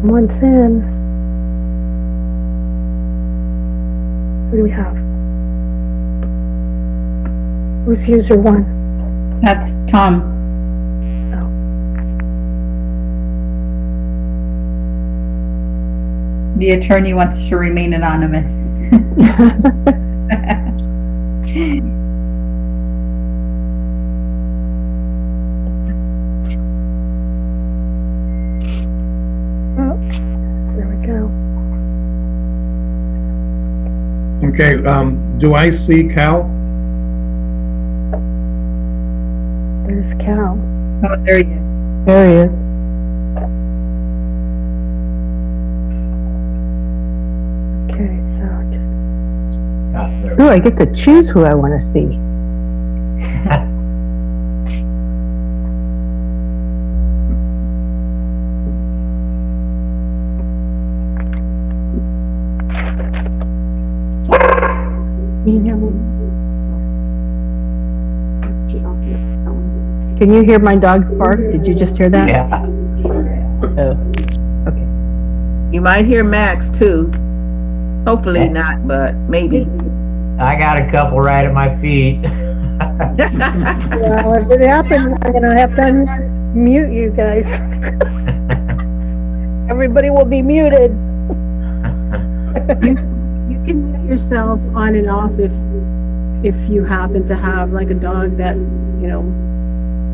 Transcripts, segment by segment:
Months in. Who do we have? Who's user 1? That's Tom. Oh. The attorney wants to remain anonymous. Oh, there we go. Okay, do I see Cal? There's Cal. Oh, there he is. There he is. Okay, so just Ooh, I get to choose who I want to see. Can you hear my dog's bark? Did you just hear that? Yeah. Oh, okay. You might hear Max too. Hopefully not, but maybe. I got a couple right at my feet. well, if it happens, I'm gonna have to mute you guys. Everybody will be muted. You can mute yourself on and off if you happen to have like a dog that, you know,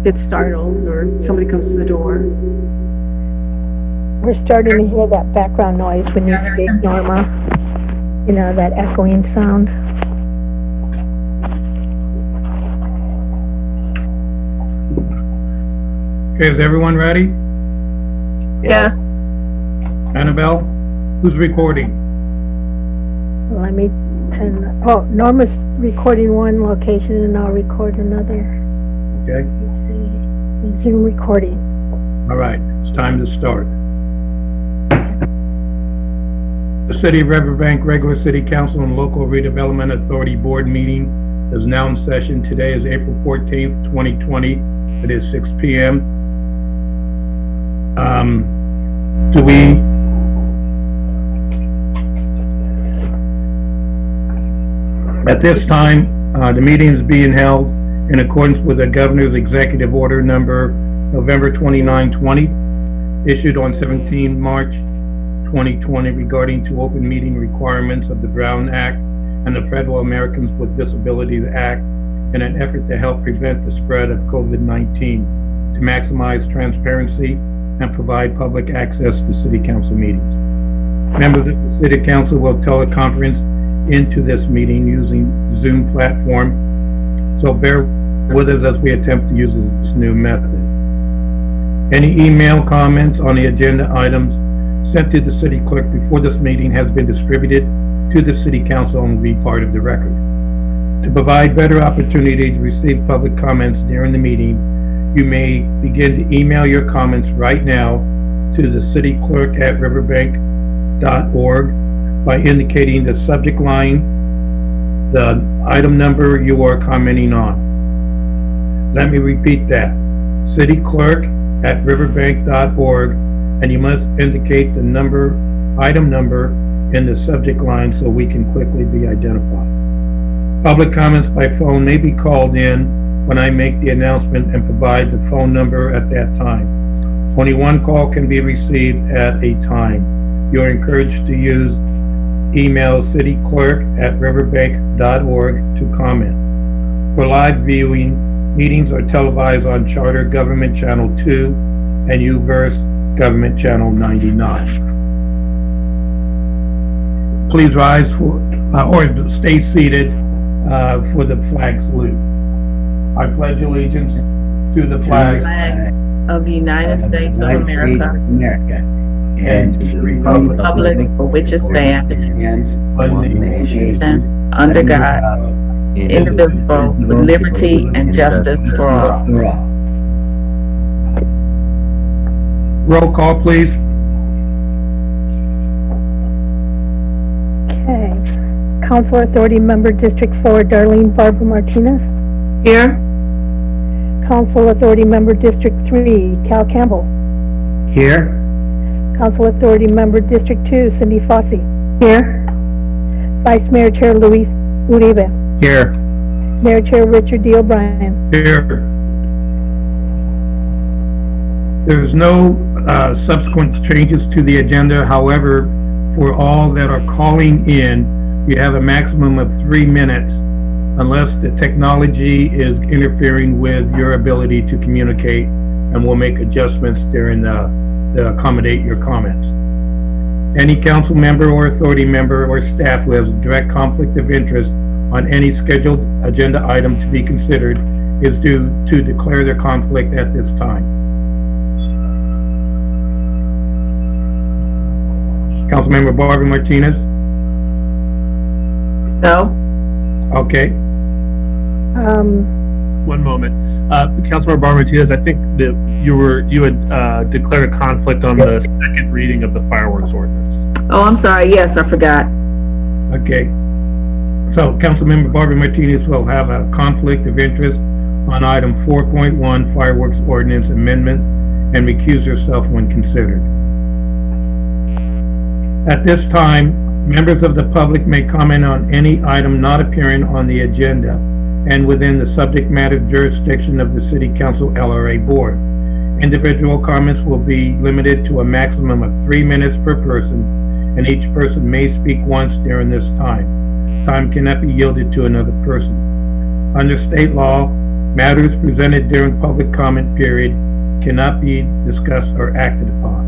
gets startled or somebody comes to the door. We're starting to hear that background noise when you speak, Norma. You know, that echoing sound. Okay, is everyone ready? Yes. Annabelle, who's recording? Let me turn. Oh, Norma's recording one location and I'll record another. Okay, Let's see. Zoom recording. all right, it's time to start. The City of Riverbank Regular City Council and Local Redevelopment Authority Board meeting is now in session. Today is April 14th, 2020. It is 6 p.m. At this time, the meeting is being held in accordance with the Governor's Executive Order number November 29, 20, issued on 17 March 2020 regarding to open meeting requirements of the Brown Act and the Federal Americans with Disabilities Act in an effort to help prevent the spread of COVID-19, to maximize transparency and provide public access to City Council meetings. Members of the City Council will teleconference into this meeting using Zoom platform, so bear with us as we attempt to use this new method. Any email comments on the agenda items sent to the City Clerk before this meeting has been distributed to the City Council and will be part of the record. To provide better opportunity to receive public comments during the meeting, you may begin to email your comments right now to the City Clerk at riverbank.org by indicating the subject line, the item number you are commenting on. Let me repeat that. City Clerk at riverbank.org, and you must indicate the number, item number in the subject line so we can quickly be identified. Public comments by phone may be called in when I make the announcement and provide the phone number at that time. Only one call can be received at a time. You're encouraged to use email cityclerk@riverbank.org to comment. For live viewing, meetings are televised on Charter Government Channel 2 and UVerse Government Channel 99. Please rise for, or stay seated for the flag salute. I pledge allegiance to the flag Of the United States of America and to the republic for which it stands, one nation, under God, indivisible, with liberty and justice for all. Roll call, please. Okay. Council Authority Member District 4, Darlene Barbara Martinez. Here? Council Authority Member District 3, Cal Campbell. Here. Council Authority Member District 2, Cindy Fossey. Here. Vice Mayor Chair Luis Uribe. Here. Mayor Chair Richard D. O'Brien. Here. There's no subsequent changes to the agenda. However, for all that are calling in, you have a maximum of 3 minutes unless the technology is interfering with your ability to communicate, and we'll make adjustments during to accommodate your comments. Any council member or authority member or staff who has a direct conflict of interest on any scheduled agenda item to be considered is due to declare their conflict at this time. Councilmember Barbara Martinez? No? Okay. One moment. Councilmember Barbara Martinez, I think that you had declared a conflict on the second reading of the fireworks ordinance. Oh, I'm sorry. Yes, I forgot. Okay. So Councilmember Barbara Martinez will have a conflict of interest on item 4.1 fireworks ordinance amendment and recuse herself when considered. At this time, members of the public may comment on any item not appearing on the agenda and within the subject matter jurisdiction of the City Council LRA Board. Individual comments will be limited to a maximum of 3 minutes per person, and each person may speak once during this time. Time cannot be yielded to another person. Under state law, matters presented during public comment period cannot be discussed or acted upon.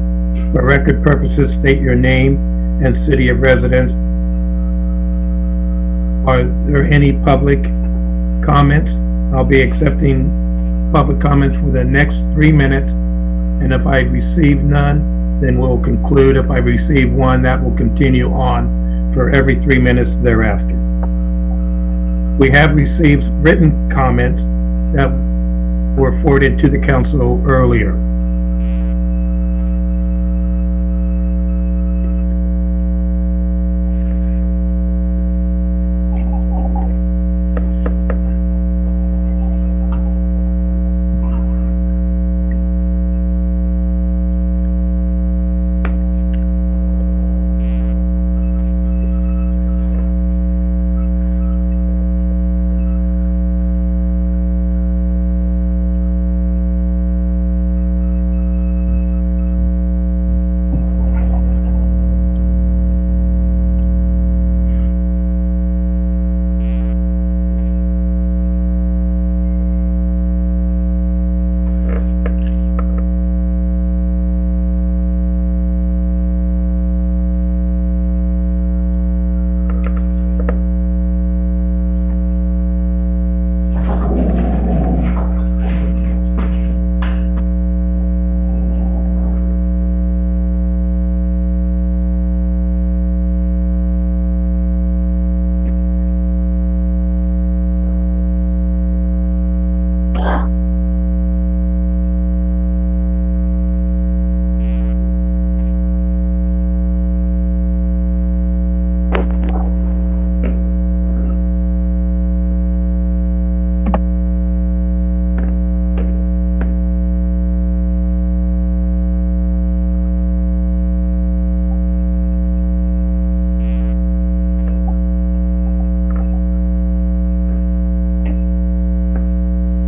For record purposes, state your name and city of residence. Are there any public comments? I'll be accepting public comments for the next 3 minutes, and if I receive none, then we'll conclude. If I receive one, that will continue on for every 3 minutes thereafter. We have received written comments that were forwarded to the council earlier.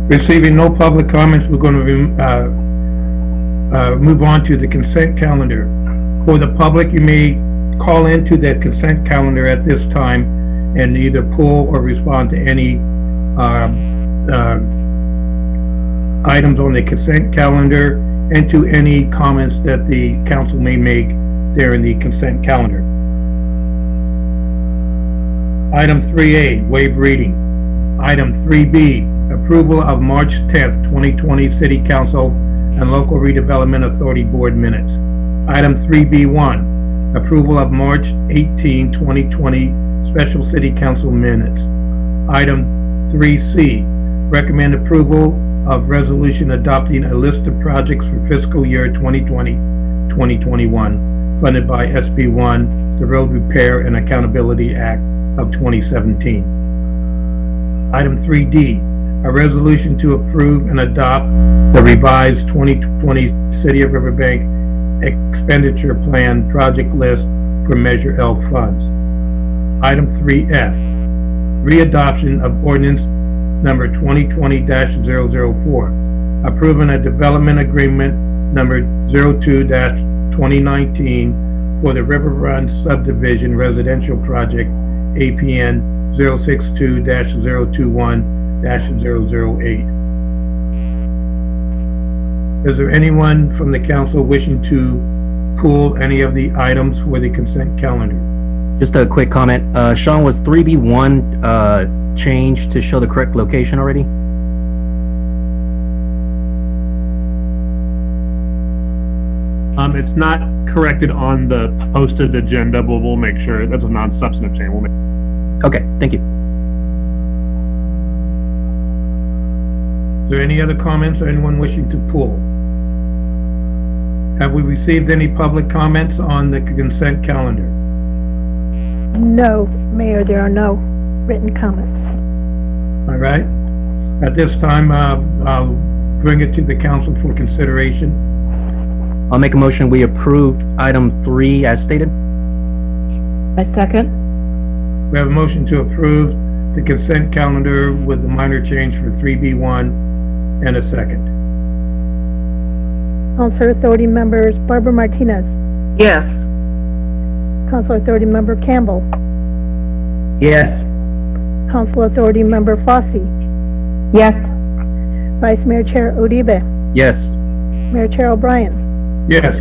Receiving no public comments, we're going to move on to the consent calendar. For the public, you may call into the consent calendar at this time and either pull or respond to any items on the consent calendar and to any comments that the council may make there in the consent calendar. Item 3A, waive reading. Item 3B, approval of March 10th, 2020 City Council and Local Redevelopment Authority Board minutes. Item 3B1, approval of March 18, 2020 Special City Council minutes. Item 3C, recommend approval of resolution adopting a list of projects for fiscal year 2020-2021 funded by SB1, the Road Repair and Accountability Act of 2017. Item 3D, a resolution to approve and adopt the revised 2020 City of Riverbank expenditure plan project list for Measure L funds. Item 3F, readoption of ordinance number 2020-004, approving a development agreement number 02-2019 for the Riverbank subdivision residential project APN 062-021-008. Is there anyone from the council wishing to pull any of the items for the consent calendar? Just a quick comment. Sean, was 3B1 changed to show the correct location already? It's not corrected on the posted agenda, but we'll make sure that's a non-substantive change. Okay, thank you. Is there any other comments or anyone wishing to pull? Have we received any public comments on the consent calendar? No, Mayor, there are no written comments. All right. At this time, I'll bring it to the council for consideration. I'll make a motion, we approve item 3 as stated. I second. We have a motion to approve the consent calendar with the minor change for 3B1 and a second. Council Authority members Barbara Martinez, Yes. Council Authority member Campbell, Yes. Council Authority member Fossey, Yes. Vice Mayor Chair Uribe, Yes. Mayor Chair O'Brien. Yes.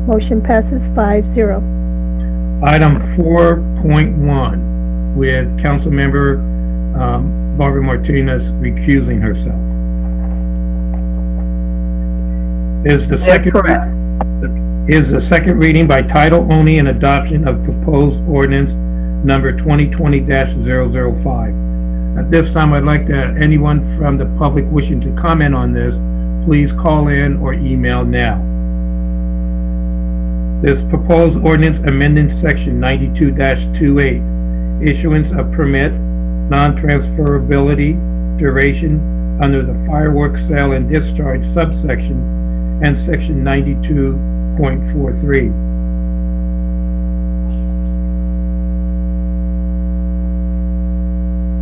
Motion passes 5-0. Item 4.1 with Councilmember Barbara Martinez recusing herself. Is the That's second correct. is the second reading by title only and adoption of proposed ordinance number 2020-005. At this time, I'd like to, anyone from the public wishing to comment on this, please call in or email now. This proposed ordinance amending section 92-28, issuance of permit, non-transferability, duration under the fireworks sale and discharge subsection, and section 92.43.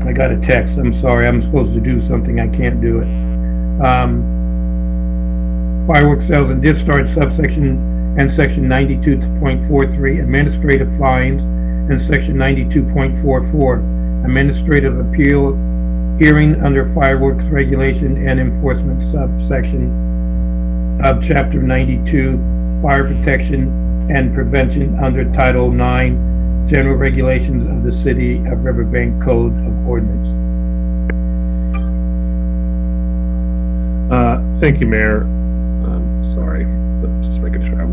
I got a text. I'm sorry. I'm supposed to do something. I can't do it. Fireworks sales and discharge subsection and section 92.43 administrative fines and section 92.44 administrative appeal hearing under fireworks regulation and enforcement subsection of chapter 92 fire protection and prevention under title 9 general regulations of the city of Riverbank Code of Ordinance. Thank you, Mayor. Sorry, but just making sure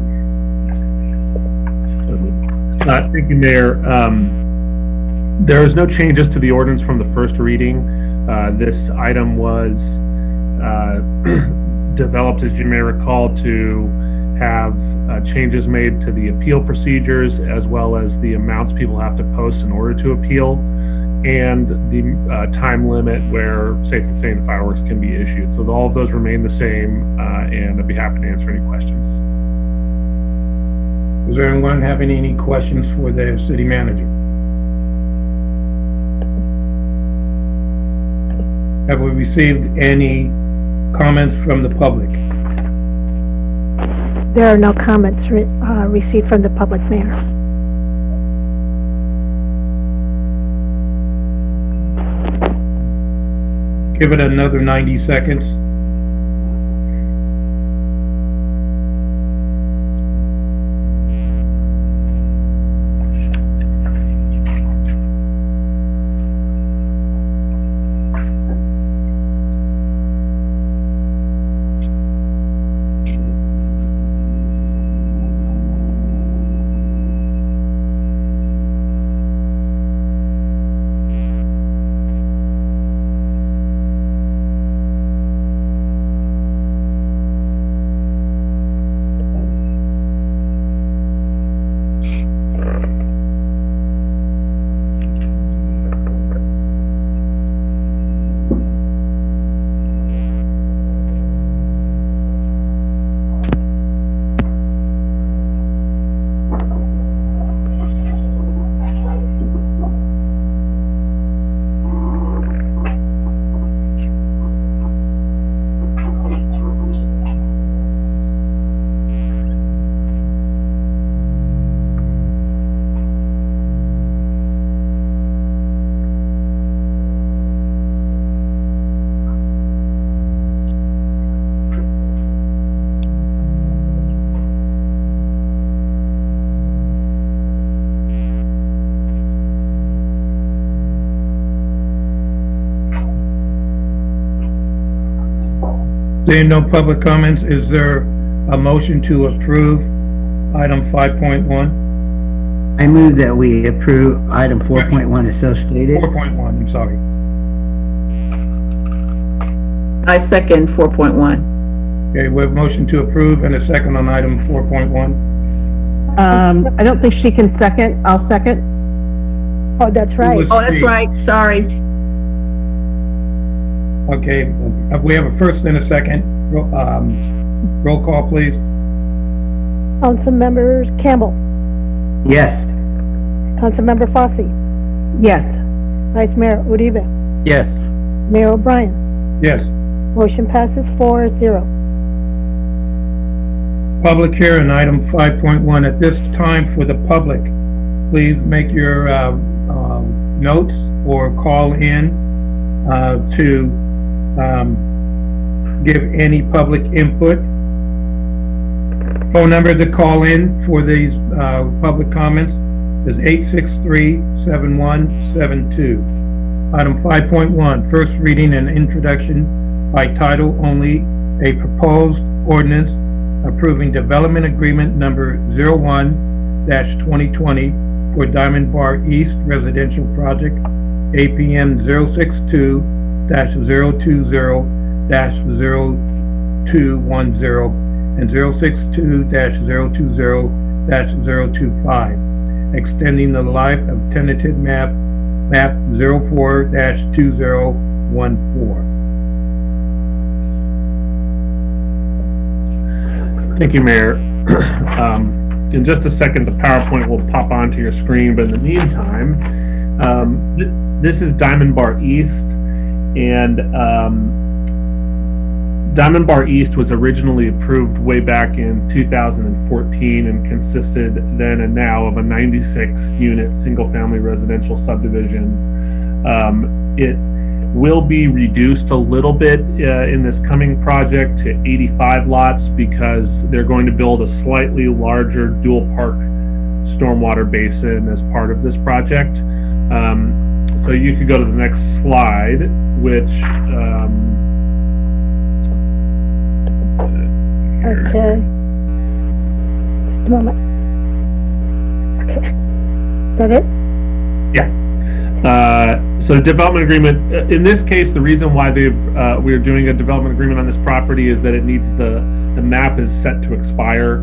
thank you, Mayor. There is no changes to the ordinance from the first reading. This item was developed, as you may recall, to have changes made to the appeal procedures as well as the amounts people have to post in order to appeal, and the time limit where safe and sane fireworks can be issued. So all of those remain the same, and I'd be happy to answer any questions. Does anyone have any questions for the city manager? Have we received any comments from the public? There are no comments received from the public, Mayor. Give it another 90 seconds. Seeing no public comments, is there a motion to approve item 5.1? I move that we approve item 4.1 as so stated. 4.1, I'm sorry. I second 4.1. Okay, we have a motion to approve and a second on item 4.1. I don't think she can second. I'll second. Oh, that's right. Oh, that's right. Sorry. Okay, we have a first and a second. Roll call, please. Councilmember Campbell, Yes. Councilmember Fosse, Yes. Vice Mayor Uribe, Yes. Mayor O'Brien. Yes. Motion passes 4-0. Public hearing, item 5.1. At this time for the public, please make your notes or call in to give any public input. Phone number to call in for these public comments is 863-7172. Item 5.1, first reading and introduction by title only, a proposed ordinance approving development agreement number 01-2020 for Diamond Bar East Residential Project, APM 062-020-0210 and 062-020-025, extending the life of tentative map 04-2014. Thank you, Mayor. In just a second, the PowerPoint will pop onto your screen, but in the meantime, this is Diamond Bar East, and Diamond Bar East was originally approved way back in 2014 and consisted then and now of a 96-unit single-family residential subdivision. It will be reduced a little bit in this coming project to 85 lots because they're going to build a slightly larger dual park stormwater basin as part of this project. So you could go to the next slide, which Okay. Just a moment. Okay. Is that it? yeah. So the development agreement, in this case, the reason why we're doing a development agreement on this property is that it needs the map is set to expire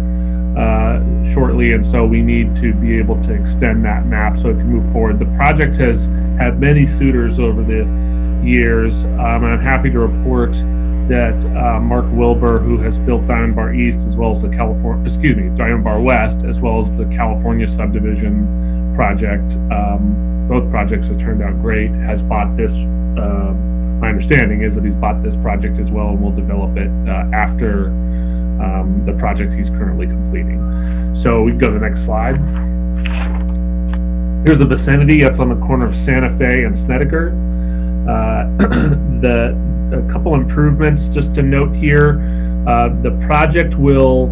shortly, and so we need to be able to extend that map so it can move forward. The project has had many suitors over the years, and I'm happy to report that Mark Wilbur, who has built Diamond Bar East as well as the Diamond Bar West, as well as the California subdivision project, both projects have turned out great, has bought this. My understanding is that he's bought this project as well and will develop it after the project he's currently completing. So we can go to the next slide. Here's the vicinity. That's on the corner of Santa Fe and Snedeker. A couple improvements just to note here. The project will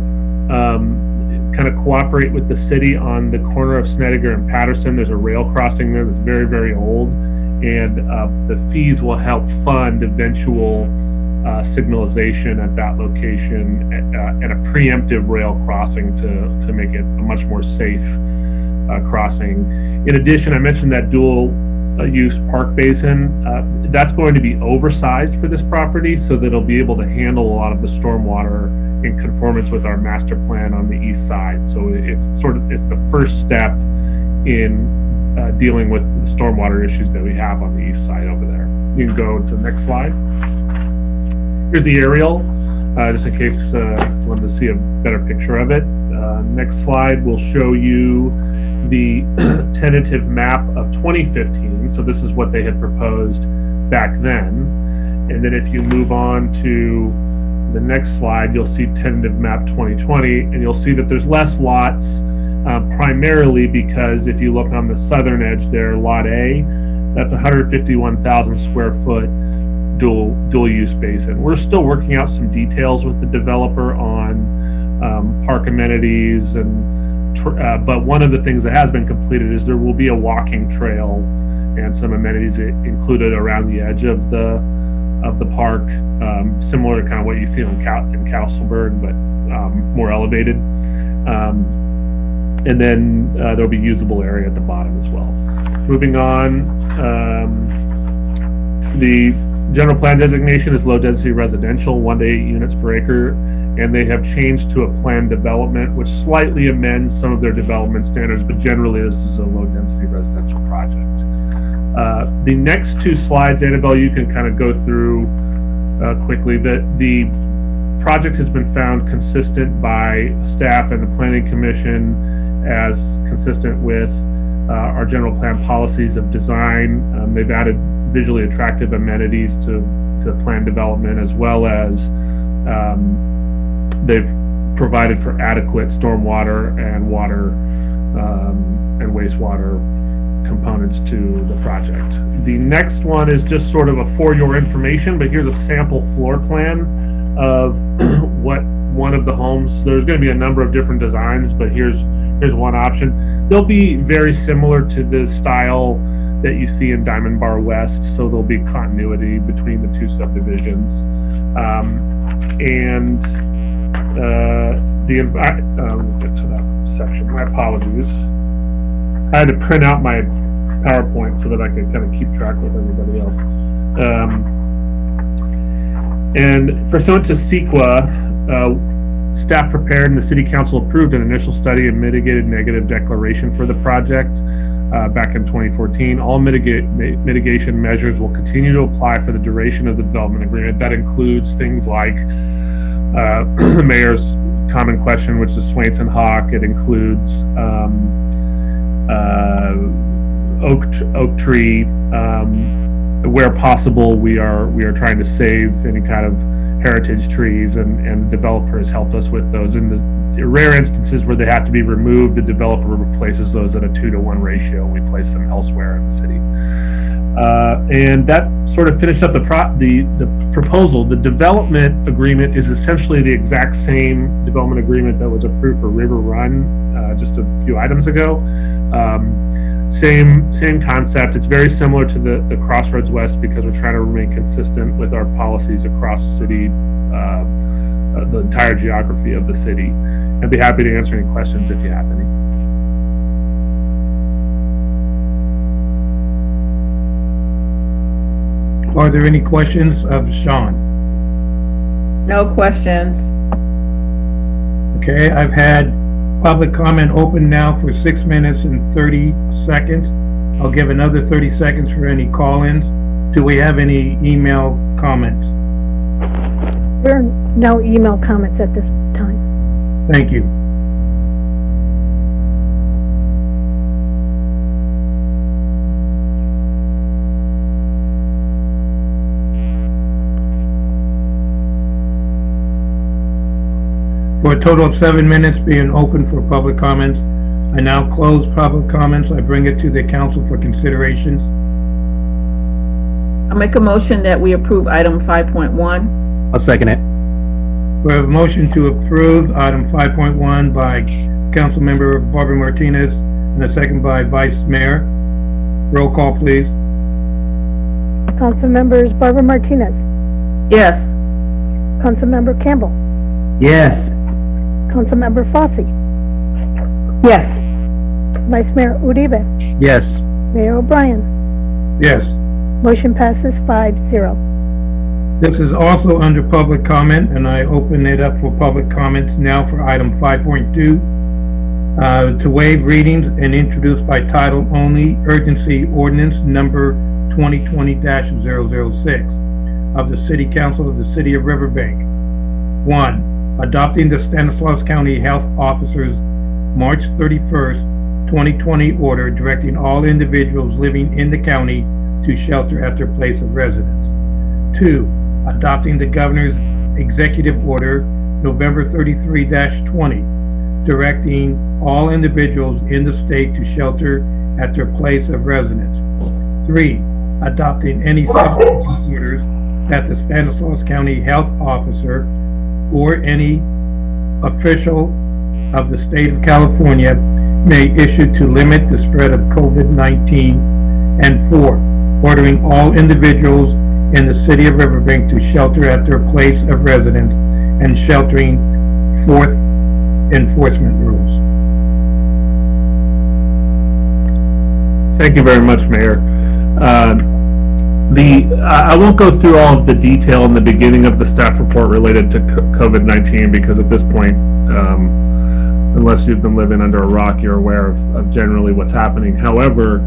kind of cooperate with the city on the corner of Snedeker and Patterson. There's a rail crossing there that's very, very old, and the fees will help fund eventual signalization at that location and a preemptive rail crossing to make it a much more safe crossing. In addition, I mentioned that dual use park basin. That's going to be oversized for this property so that it'll be able to handle a lot of the stormwater in conformance with our master plan on the east side. So it's the first step in dealing with the stormwater issues that we have on the east side over there. You can go to the next slide. Here's the aerial, just in case you wanted to see a better picture of it. Next slide will show you the tentative map of 2015. So this is what they had proposed back then. And then if you move on to the next slide, you'll see tentative map 2020, and you'll see that there's less lots, primarily because if you look on the southern edge there, Lot A, that's 151,000 square foot dual use basin. We're still working out some details with the developer on park amenities but one of the things that has been completed is there will be a walking trail and some amenities included around the edge of the the park, similar to kind of what you see in Castleberg, but more elevated. And then there'll be usable area at the bottom as well. Moving on, the general plan designation is low density residential, 1 to 8 units per acre, and they have changed to a planned development, which slightly amends some of their development standards, but generally this is a low density residential project. The next two slides, Annabelle, you can kind of go through quickly. The project has been found consistent by staff and the Planning Commission as consistent with our general plan policies of design. They've added visually attractive amenities to plan development, as well as they've provided for adequate stormwater and water and wastewater components to the project. The next one is just sort of a for your information, but here's a sample floor plan of what one of the homes. There's going to be a number of different designs, but here's one option. They'll be very similar to the style that you see in Diamond Bar West, so there'll be continuity between the two subdivisions. We'll get to that section. My apologies. I had to print out my PowerPoint so that I could kind of keep track with everybody else. And pursuant to CEQA, staff prepared and the City Council approved an initial study and mitigated negative declaration for the project back in 2014. All mitigation measures will continue to apply for the duration of the development agreement. That includes things like the mayor's common question, which is Swainson Hawk. It includes oak tree. Where possible, we are trying to save any kind of heritage trees, and the developer has helped us with those. In the rare instances where they have to be removed, the developer replaces those at a 2-to-1 ratio. We place them elsewhere in the city. And that sort of finished up the proposal. The development agreement is essentially the exact same development agreement that was approved for River Run just a few items ago. Same concept. It's very similar to the Crossroads West because we're trying to remain consistent with our policies across city, the entire geography of the city. I'd be happy to answer any questions if you have any. Are there any questions of Sean? No questions. Okay, I've had public comment open now for 6 minutes and 30 seconds. I'll give another 30 seconds for any call-ins. Do we have any email comments? There are no email comments at this time. Thank you. For a total of 7 minutes being open for public comments, I now close public comments. I bring it to the council for considerations. I'll make a motion that we approve item 5.1. I'll second it. We have a motion to approve item 5.1 by Councilmember Barbara Martinez and a second by Vice Mayor. Roll call, please. Council members Barbara Martinez, Yes. Councilmember Campbell, Yes. Councilmember Fossey, Yes. Vice Mayor Uribe, Yes. Mayor O'Brien. Yes. Motion passes 5-0. This is also under public comment, and I open it up for public comments now for item 5.2. To waive readings and introduce by title only urgency ordinance number 2020-006 of the City Council of the City of Riverbank. 1. Adopting the Stanislaus County Health Officer's March 31st, 2020 order directing all individuals living in the county to shelter at their place of residence. 2. Adopting the Governor's Executive Order November 33-20, directing all individuals in the state to shelter at their place of residence. 3. Adopting any subsequent orders that the Stanislaus County Health Officer or any official of the state of California may issue to limit the spread of COVID-19. And 4. Ordering all individuals in the city of Riverbank to shelter at their place of residence and sheltering forth enforcement rules. Thank you very much, Mayor. I won't go through all of the detail in the beginning of the staff report related to COVID-19 because at this point, unless you've been living under a rock, you're aware of generally what's happening. However,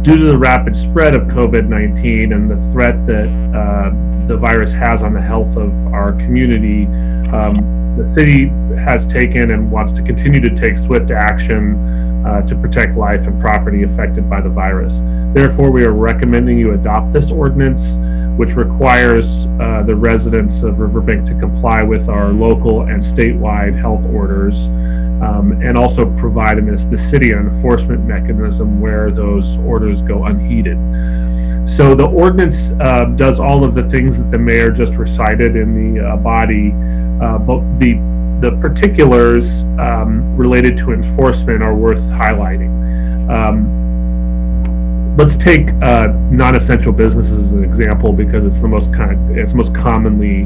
due to the rapid spread of COVID-19 and the threat that the virus has on the health of our community, the city has taken and wants to continue to take swift action to protect life and property affected by the virus. Therefore, we are recommending you adopt this ordinance, which requires the residents of Riverbank to comply with our local and statewide health orders, and also provide the city an enforcement mechanism where those orders go unheeded. So the ordinance does all of the things that the mayor just recited in the body, but the particulars related to enforcement are worth highlighting. Let's take non-essential businesses as an example because it's the most commonly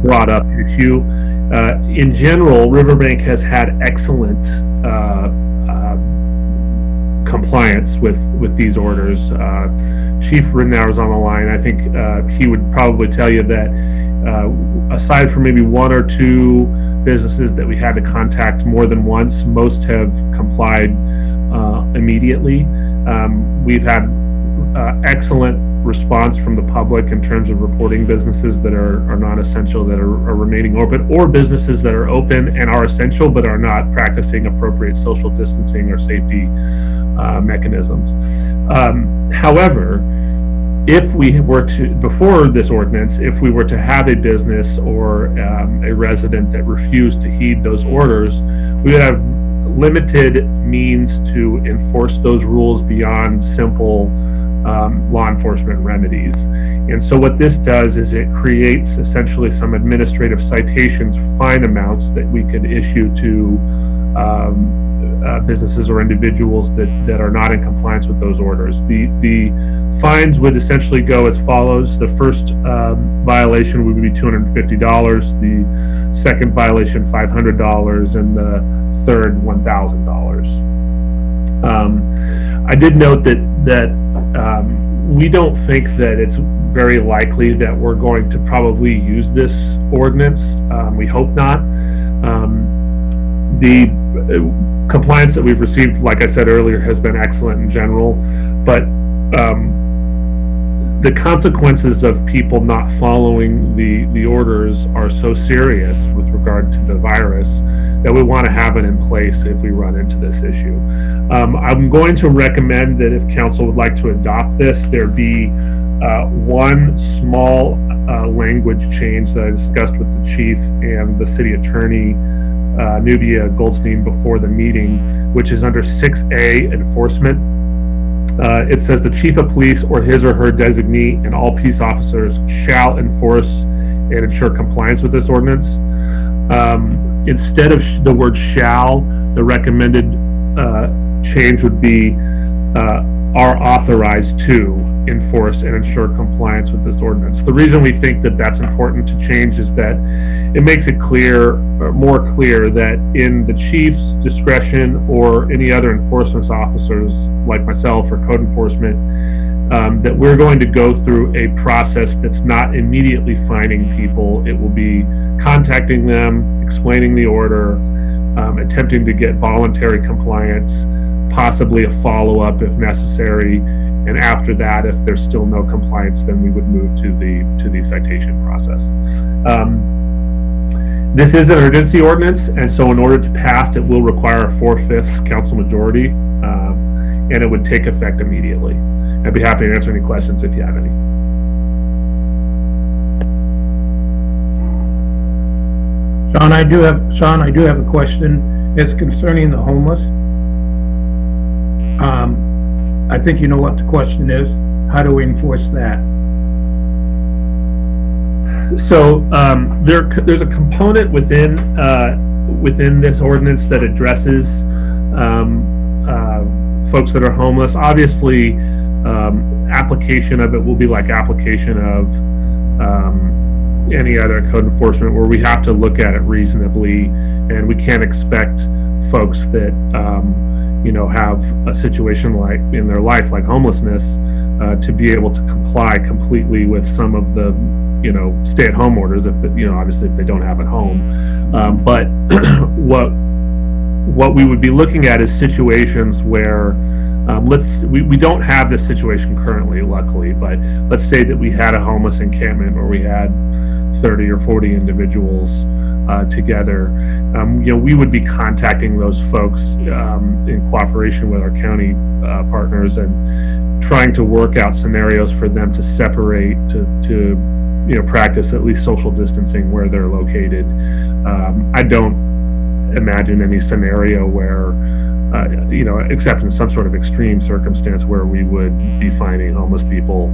brought up issue. In general, Riverbank has had excellent compliance with these orders. Chief Ridenour is on the line. I think he would probably tell you that aside from maybe one or two businesses that we had to contact more than once, most have complied immediately. We've had excellent response from the public in terms of reporting businesses that are non-essential that are remaining open, or businesses that are open and are essential but are not practicing appropriate social distancing or safety mechanisms. However, if we were to, before this ordinance, if we were to have a business or a resident that refused to heed those orders, we would have limited means to enforce those rules beyond simple law enforcement remedies. And so what this does is it creates essentially some administrative citations, fine amounts that we could issue to businesses or individuals that are not in compliance with those orders. The fines would essentially go as follows. The first violation would be $250, the second violation $500, and the third $1,000. I did note that we don't think that it's very likely that we're going to probably use this ordinance. We hope not. The compliance that we've received, like I said earlier, has been excellent in general, but the consequences of people not following the orders are so serious with regard to the virus that we want to have it in place if we run into this issue. I'm going to recommend that if council would like to adopt this, there be one small language change that I discussed with the chief and the city attorney, Nubia Goldstein, before the meeting, which is under 6A, enforcement. It says the chief of police or his or her designee and all peace officers shall enforce and ensure compliance with this ordinance. Instead of the word shall, the recommended change would be are authorized to enforce and ensure compliance with this ordinance. The reason we think that that's important to change is that it makes it clear, or more clear, that in the chief's discretion or any other enforcement officers like myself or code enforcement, that we're going to go through a process that's not immediately fining people. It will be contacting them, explaining the order, attempting to get voluntary compliance, possibly a follow-up if necessary, and after that, if there's still no compliance, then we would move to the citation process. This is an urgency ordinance, and so in order to pass, it will require a 4/5 council majority, and it would take effect immediately. I'd be happy to answer any questions if you have any. Sean, I do have a question. It's concerning the homeless. I think you know what the question is. How do we enforce that? So there's a component within this ordinance that addresses folks that are homeless. Obviously, application of it will be like application of any other code enforcement, where we have to look at it reasonably, and we can't expect folks that have a situation like in their life like homelessness to be able to comply completely with some of the stay-at-home orders if obviously if they don't have a home. But what we would be looking at is situations where we don't have this situation currently, luckily, but let's say that we had a homeless encampment where we had 30 or 40 individuals together. We would be contacting those folks in cooperation with our county partners and trying to work out scenarios for them to separate, to practice at least social distancing where they're located. I don't imagine any scenario where, except in some sort of extreme circumstance, where we would be finding homeless people,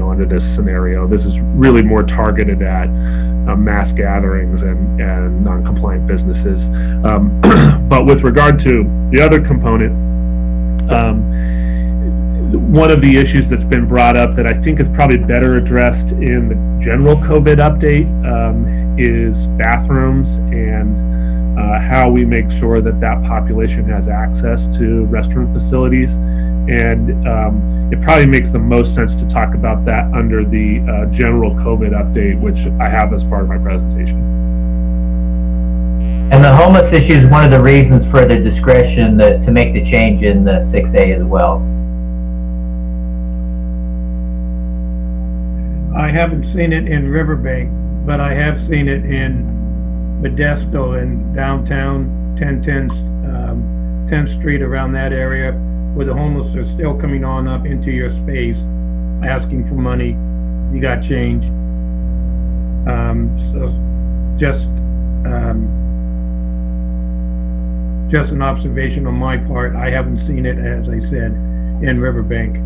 under this scenario. This is really more targeted at mass gatherings and non-compliant businesses. But with regard to the other component, one of the issues that's been brought up that I think is probably better addressed in the general COVID update is bathrooms and how we make sure that population has access to restroom facilities. And it probably makes the most sense to talk about that under the general COVID update, which I have as part of my presentation. And the homeless issue is one of the reasons for the discretion to make the change in the 6A as well. I haven't seen it in Riverbank, but I have seen it in Modesto and downtown 10th Street, around that area, where the homeless are still coming on up into your space, asking for money. You got change. So just an observation on my part. I haven't seen it, as I said, in Riverbank.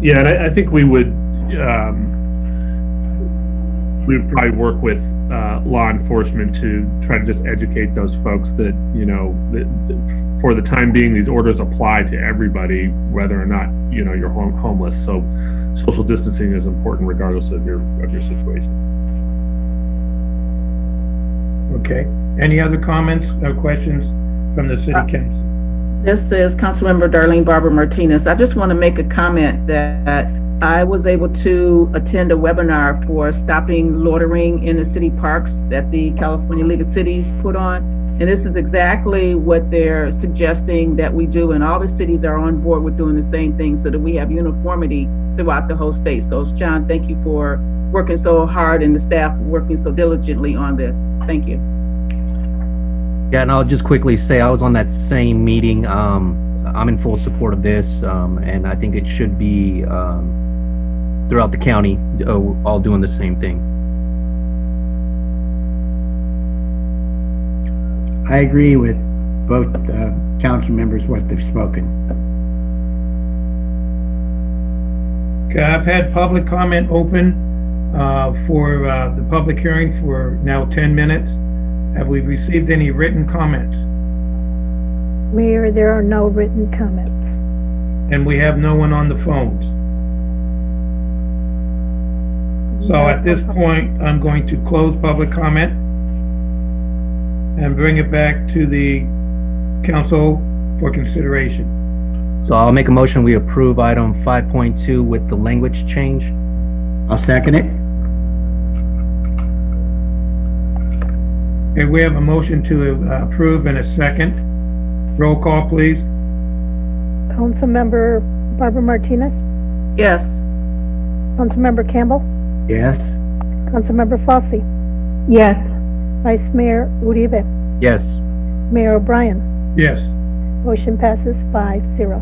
Yeah, and I think we would probably work with law enforcement to try to just educate those folks that that for the time being these orders apply to everybody, whether or not you're homeless. So social distancing is important regardless of your situation. Okay. Any other comments or questions from the city council? This is Councilmember Darlene Barber Martinez. I just want to make a comment that I was able to attend a webinar for stopping loitering in the city parks that the California League of Cities put on. And this is exactly what they're suggesting that we do. And all the cities are on board with doing the same thing so that we have uniformity throughout the whole state. So John, thank you for working so hard and the staff working so diligently on this. Thank you. Yeah, and I'll just quickly say I was on that same meeting. I'm in full support of this, and I think it should be throughout the county, all doing the same thing. I agree with both council members, what they've spoken. Okay, I've had public comment open for the public hearing for now 10 minutes. Have we received any written comments? Mayor, there are no written comments. And we have no one on the phones. So at this point, I'm going to close public comment and bring it back to the council for consideration. So I'll make a motion, we approve item 5.2 with the language change. I'll second it. Okay, we have a motion to approve and a second. Roll call, please. Councilmember Barbara Martinez, Yes. Councilmember Campbell, Yes. Councilmember Fossey, Yes. Vice Mayor Uribe, Yes. Mayor O'Brien. Yes. Motion passes 5-0.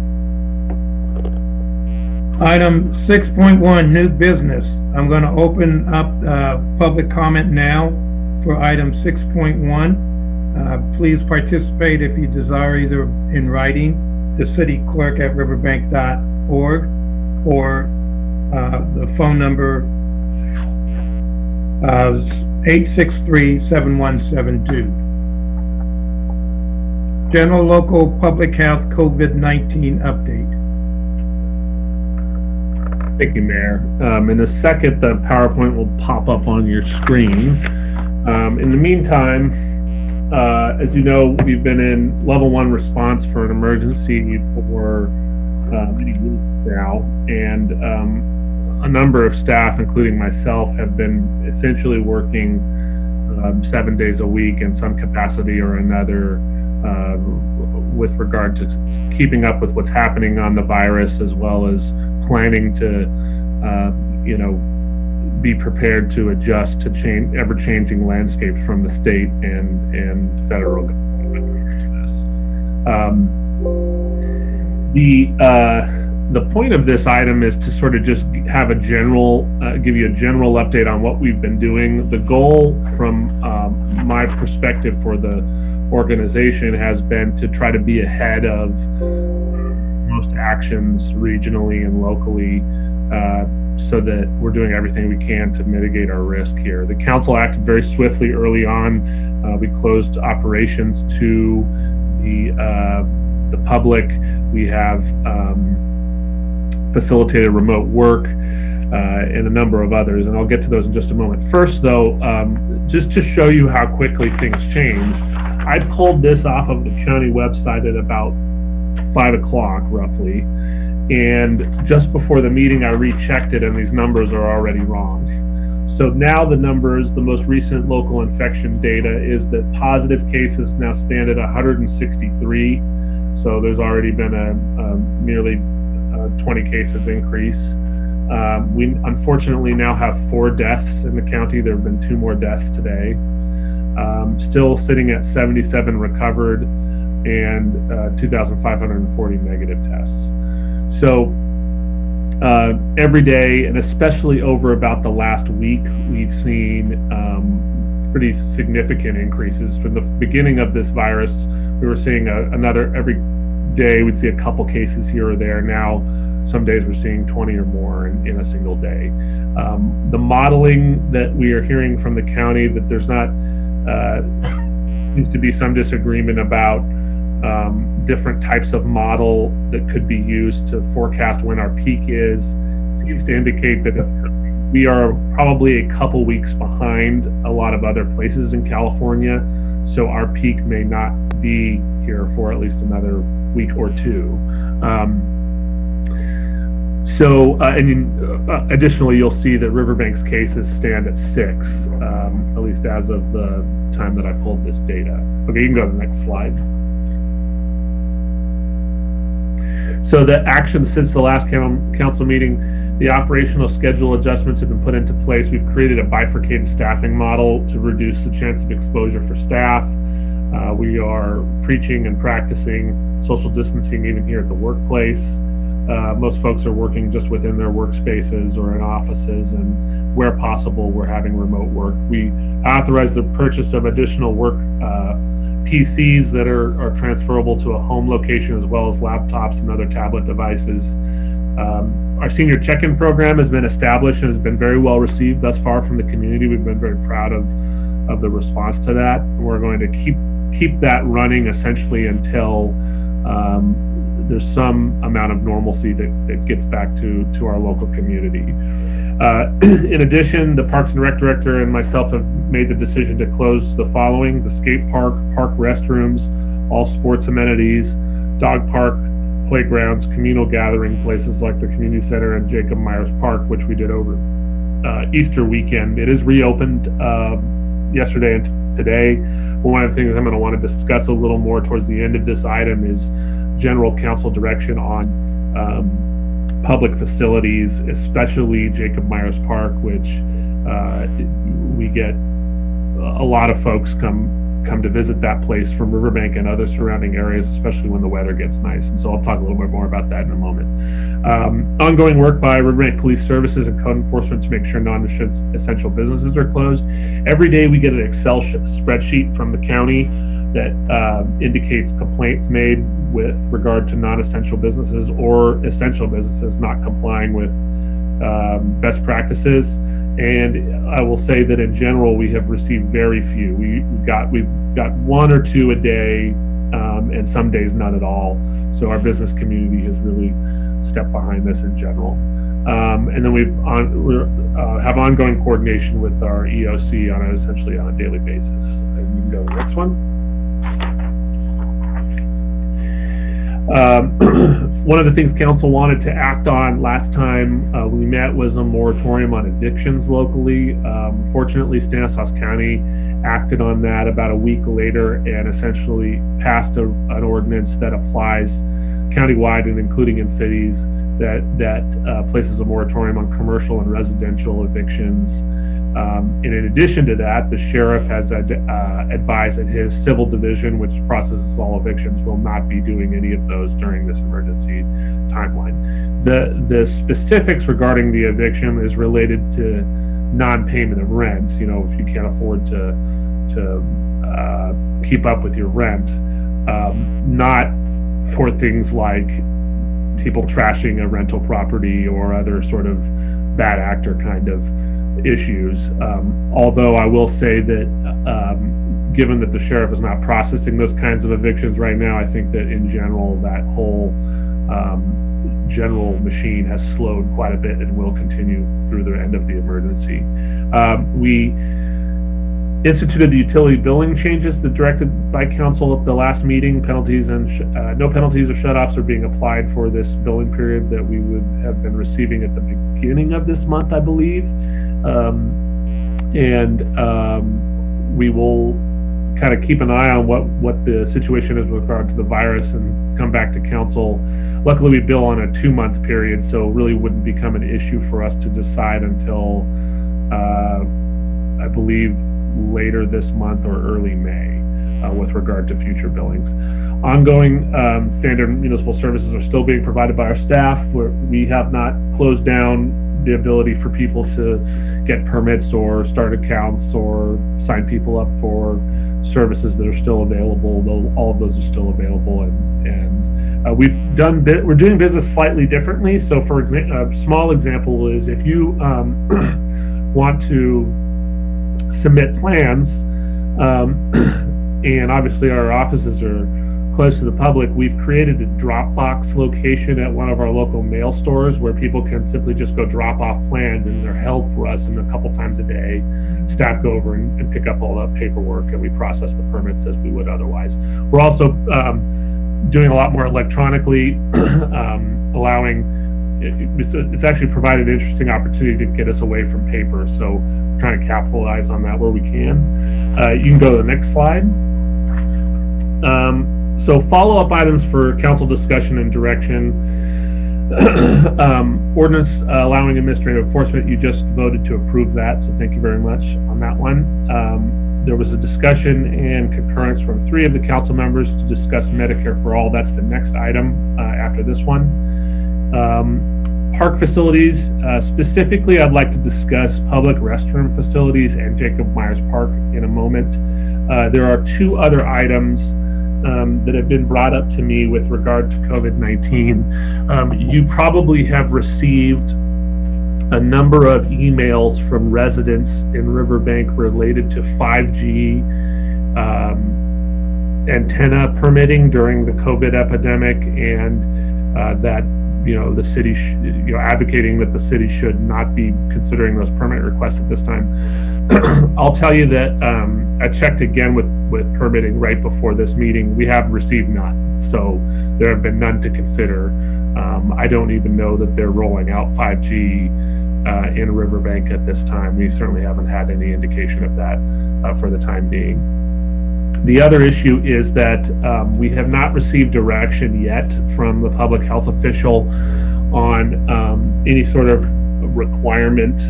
Item 6.1, new business. I'm going to open up public comment now for item 6.1. Please participate if you desire, either in writing to cityclerk@riverbank.org or the phone number 863-7172. General local public health COVID-19 update. Thank you, Mayor. In a second, the PowerPoint will pop up on your screen. In the meantime, as you know, we've been in level 1 response for an emergency for many weeks now, and a number of staff, including myself, have been essentially working 7 days a week in some capacity or another with regard to keeping up with what's happening on the virus, as well as planning to, be prepared to adjust to ever-changing landscapes from the state and federal government. The point of this item is to sort of just have give you a general update on what we've been doing. The goal from my perspective for the organization has been to try to be ahead of most actions regionally and locally, so that we're doing everything we can to mitigate our risk here. The council acted very swiftly early on. We closed operations to the public. We have facilitated remote work and a number of others, and I'll get to those in just a moment. First, though, just to show you how quickly things change, I pulled this off of the county website at about 5 o'clock roughly, and just before the meeting I rechecked it, and these numbers are already wrong. So now the numbers, the most recent local infection data is that positive cases now stand at 163. So there's already been a nearly 20 cases increase. We unfortunately now have 4 deaths in the county. There have been 2 more deaths today. Still sitting at 77 recovered and 2,540 negative tests. So every day, and especially over about the last week, we've seen pretty significant increases. From the beginning of this virus, we were seeing every day we'd see a couple cases here or there. Now, some days we're seeing 20 or more in a single day. The modeling that we are hearing from the county, that there's not, seems to be some disagreement about different types of model that could be used to forecast when our peak is, seems to indicate that we are probably a couple weeks behind a lot of other places in California. So our peak may not be here for at least another week or 2. Additionally, you'll see that Riverbank's cases stand at 6, at least as of the time that I pulled this data. Okay, you can go to the next slide. So the actions since the last council meeting, the operational schedule adjustments have been put into place. We've created a bifurcated staffing model to reduce the chance of exposure for staff. We are preaching and practicing social distancing even here at the workplace. Most folks are working just within their workspaces or in offices, and where possible, we're having remote work. We authorized the purchase of additional work PCs that are transferable to a home location, as well as laptops and other tablet devices. Our senior check-in program has been established and has been very well received thus far from the community. We've been very proud of the response to that. We're going to keep that running essentially until there's some amount of normalcy that gets back to our local community. In addition, the Parks and Rec Director and myself have made the decision to close the following: the skate park, park restrooms, all sports amenities, dog park, playgrounds, communal gathering places like the community center and Jacob Myers Park, which we did over Easter weekend. It is reopened yesterday and today. One of the things I'm going to want to discuss a little more towards the end of this item is general council direction on public facilities, especially Jacob Myers Park, which we get a lot of folks come to visit that place from Riverbank and other surrounding areas, especially when the weather gets nice. And so I'll talk a little bit more about that in a moment. Ongoing work by Riverbank Police Services and Code Enforcement to make sure non-essential businesses are closed. Every day we get an Excel spreadsheet from the county that indicates complaints made with regard to non-essential businesses or essential businesses not complying with best practices. And I will say that in general, we have received very few. We've got 1 or 2 a day and some days none at all. So our business community has really stepped behind this in general. And then we have ongoing coordination with our EOC essentially on a daily basis. And you can go to the next one. One of the things council wanted to act on last time we met was a moratorium on evictions locally. Fortunately, Stanislaus County acted on that about a week later and essentially passed an ordinance that applies countywide and including in cities that places a moratorium on commercial and residential evictions. And in addition to that, the sheriff has advised that his civil division, which processes all evictions, will not be doing any of those during this emergency timeline. The specifics regarding the eviction is related to non-payment of rent. You know, if you can't afford to keep up with your rent, not for things like people trashing a rental property or other sort of bad actor kind of issues. Although I will say that given that the sheriff is not processing those kinds of evictions right now, I think that in general that whole general machine has slowed quite a bit and will continue through the end of the emergency. We instituted the utility billing changes that directed by council at the last meeting. Penalties and no penalties or shutoffs are being applied for this billing period that we would have been receiving at the beginning of this month, I believe. We will kind of keep an eye on what the situation is with regard to the virus and come back to council. Luckily, we bill on a 2-month period, so it really wouldn't become an issue for us to decide until I believe later this month or early May with regard to future billings. Ongoing standard municipal services are still being provided by our staff. We have not closed down the ability for people to get permits or start accounts or sign people up for services that are still available. All of those are still available, and we're doing business slightly differently. So for a small example is if you want to submit plans, and obviously our offices are close to the public, we've created a Dropbox location at one of our local mail stores where people can simply just go drop off plans and they're held for us, and a couple times a day staff go over and pick up all that paperwork and we process the permits as we would otherwise. We're also doing a lot more electronically, allowing it's actually provided an interesting opportunity to get us away from paper, so we're trying to capitalize on that where we can. You can go to the next slide. So follow-up items for council discussion and direction. Ordinance allowing administrative enforcement, you just voted to approve that, so thank you very much on that one. There was a discussion and concurrence from 3 of the council members to discuss Medicare for All. That's the next item after this one. Park facilities, specifically I'd like to discuss public restroom facilities and Jacob Myers Park in a moment. There are 2 other items that have been brought up to me with regard to COVID-19. You probably have received a number of emails from residents in Riverbank related to 5G antenna permitting during the COVID epidemic, and that the city, advocating that the city should not be considering those permit requests at this time. I'll tell you that I checked again with permitting right before this meeting. We have received none, so there have been none to consider. I don't even know that they're rolling out 5G in Riverbank at this time. We certainly haven't had any indication of that for the time being. The other issue is that we have not received direction yet from the public health official on any sort of requirement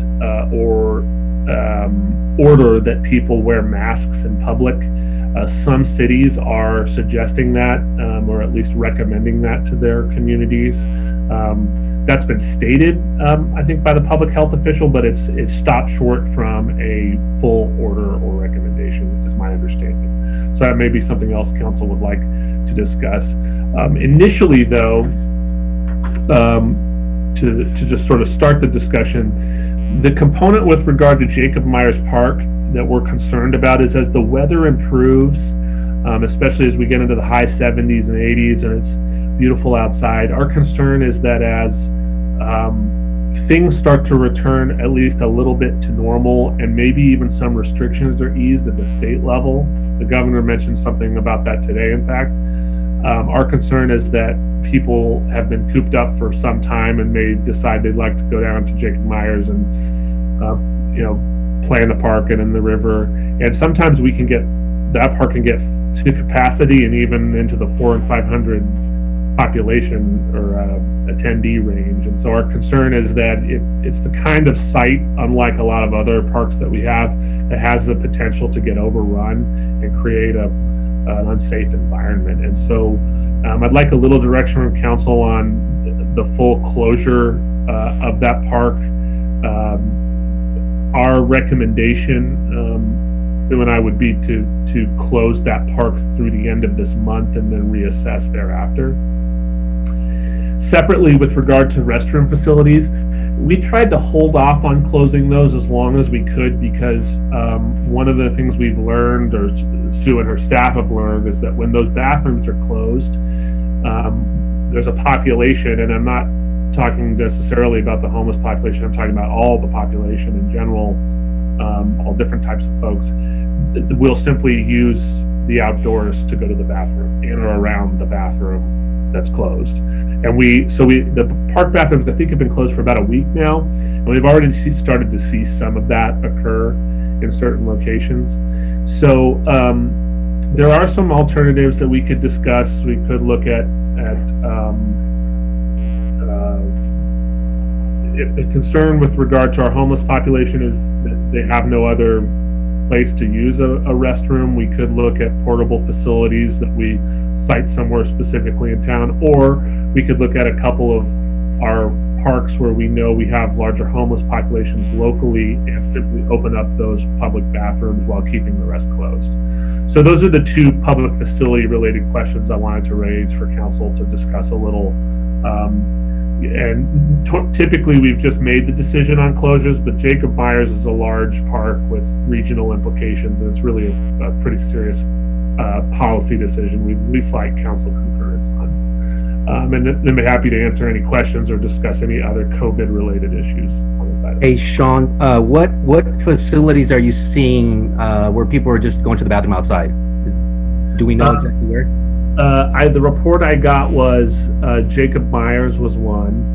or order that people wear masks in public. Some cities are suggesting that, or at least recommending that to their communities. That's been stated, I think, by the public health official, but it's stopped short from a full order or recommendation, is my understanding. So that may be something else council would like to discuss. Initially, though, to just sort of start the discussion, the component with regard to Jacob Myers Park that we're concerned about is as the weather improves, especially as we get into the high 70s and 80s and it's beautiful outside. Our concern is that as things start to return at least a little bit to normal, and maybe even some restrictions are eased at the state level. The governor mentioned something about that today, in fact. Our concern is that people have been cooped up for some time and may decide they'd like to go down to Jacob Myers and, play in the park and in the river. And sometimes that park can get to capacity and even into the 400 and 500 population or attendee range. And so our concern is that it's the kind of site, unlike a lot of other parks that we have, that has the potential to get overrun and create an unsafe environment. And so I'd like a little direction from council on the full closure of that park. Our recommendation, Sue and I, would be to close that park through the end of this month and then reassess thereafter. Separately, with regard to restroom facilities, we tried to hold off on closing those as long as we could because one of the things we've learned, or Sue and her staff have learned, is that when those bathrooms are closed, there's a population, and I'm not talking necessarily about the homeless population, I'm talking about all the population in general, all different types of folks, will simply use the outdoors to go to the bathroom, in or around the bathroom that's closed. And the park bathrooms, I think, have been closed for about a week now, and we've already started to see some of that occur in certain locations. So there are some alternatives that we could discuss. We could look at if the concern with regard to our homeless population is that they have no other place to use a restroom, we could look at portable facilities that we cite somewhere specifically in town, or we could look at a couple of our parks where we know we have larger homeless populations locally and simply open up those public bathrooms while keeping the rest closed. So those are the two public facility related questions I wanted to raise for council to discuss a little. And typically we've just made the decision on closures, but Jacob Myers is a large park with regional implications, and it's really a pretty serious policy decision we'd at least like council concurrence on. And then be happy to answer any questions or discuss any other COVID related issues on this item. Hey, Sean, what facilities are you seeing where people are just going to the bathroom outside? Do we know exactly where? The report I got was Jacob Myers was one,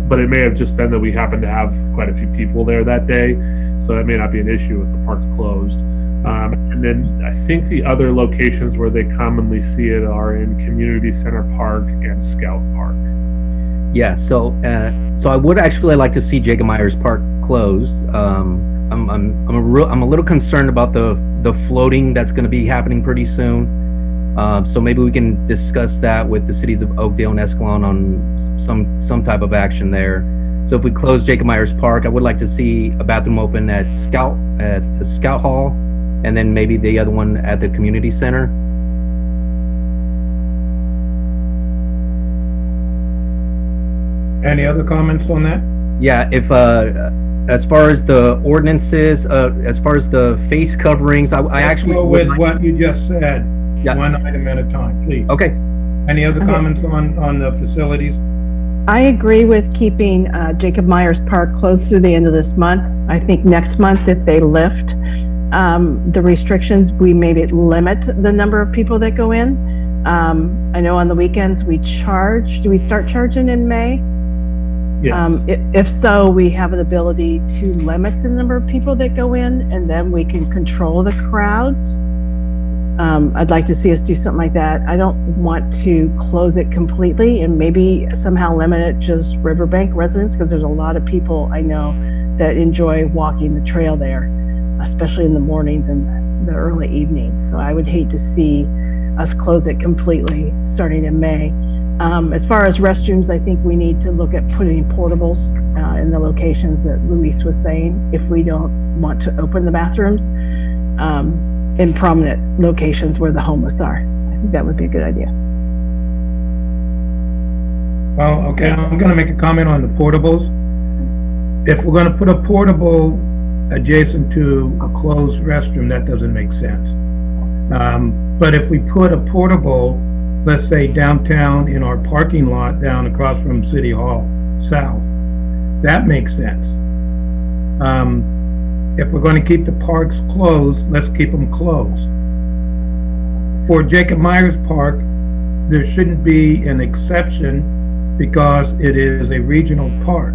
but it may have just been that we happened to have quite a few people there that day, so that may not be an issue if the park's closed. And then I think the other locations where they commonly see it are in Community Center Park and Scout Park. Yeah, so I would actually like to see Jacob Myers Park closed. I'm a little concerned about the floating that's going to be happening pretty soon. So maybe we can discuss that with the cities of Oakdale and Escalon on some type of action there. So if we close Jacob Myers Park, I would like to see a bathroom open at the Scout Hall, and then maybe the other one at the community center. Any other comments on that? Yeah, if as far as the ordinances, as far as the face coverings, I actually go with what you just said. Yeah. One item at a time, please. Okay. Any other comments on the facilities? I agree with keeping Jacob Myers Park closed through the end of this month. I think next month, if they lift the restrictions, we maybe limit the number of people that go in. I know on the weekends we charge. Do we start charging in May? Yes. If so, we have an ability to limit the number of people that go in, and then we can control the crowds. I'd like to see us do something like that. I don't want to close it completely and maybe somehow limit it just Riverbank residents, because there's a lot of people I know that enjoy walking the trail there, especially in the mornings and the early evenings. So I would hate to see us close it completely starting in May. As far as restrooms, I think we need to look at putting portables in the locations that Luis was saying, if we don't want to open the bathrooms in prominent locations where the homeless are. I think that would be a good idea. Well, okay, I'm going to make a comment on the portables. If we're going to put a portable adjacent to a closed restroom, that doesn't make sense. But if we put a portable, let's say downtown in our parking lot down across from City Hall South, that makes sense. If we're going to keep the parks closed, let's keep them closed. For Jacob Myers Park, there shouldn't be an exception because it is a regional park.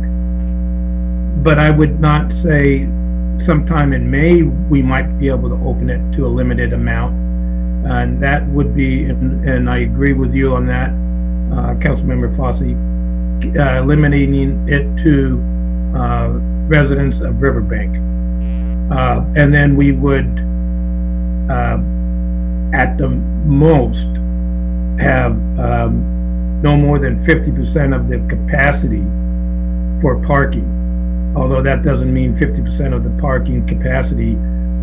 But I would not say sometime in May, we might be able to open it to a limited amount. And that would be, and I agree with you on that, Councilmember Fossey, limiting it to residents of Riverbank. And then we would, at the most, have no more than 50% of the capacity for parking. Although that doesn't mean 50% of the parking capacity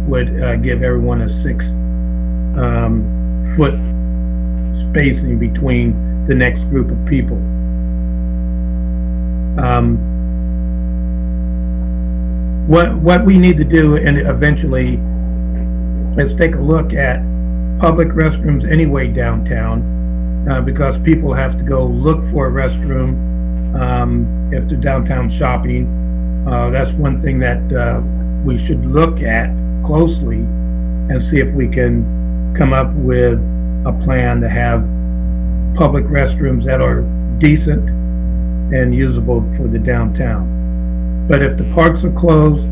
would give everyone a 6 foot spacing between the next group of people. What we need to do, and eventually, is take a look at public restrooms anyway downtown, because people have to go look for a restroom if they're downtown shopping. That's one thing that we should look at closely and see if we can come up with a plan to have public restrooms that are decent and usable for the downtown. But if the parks are closed,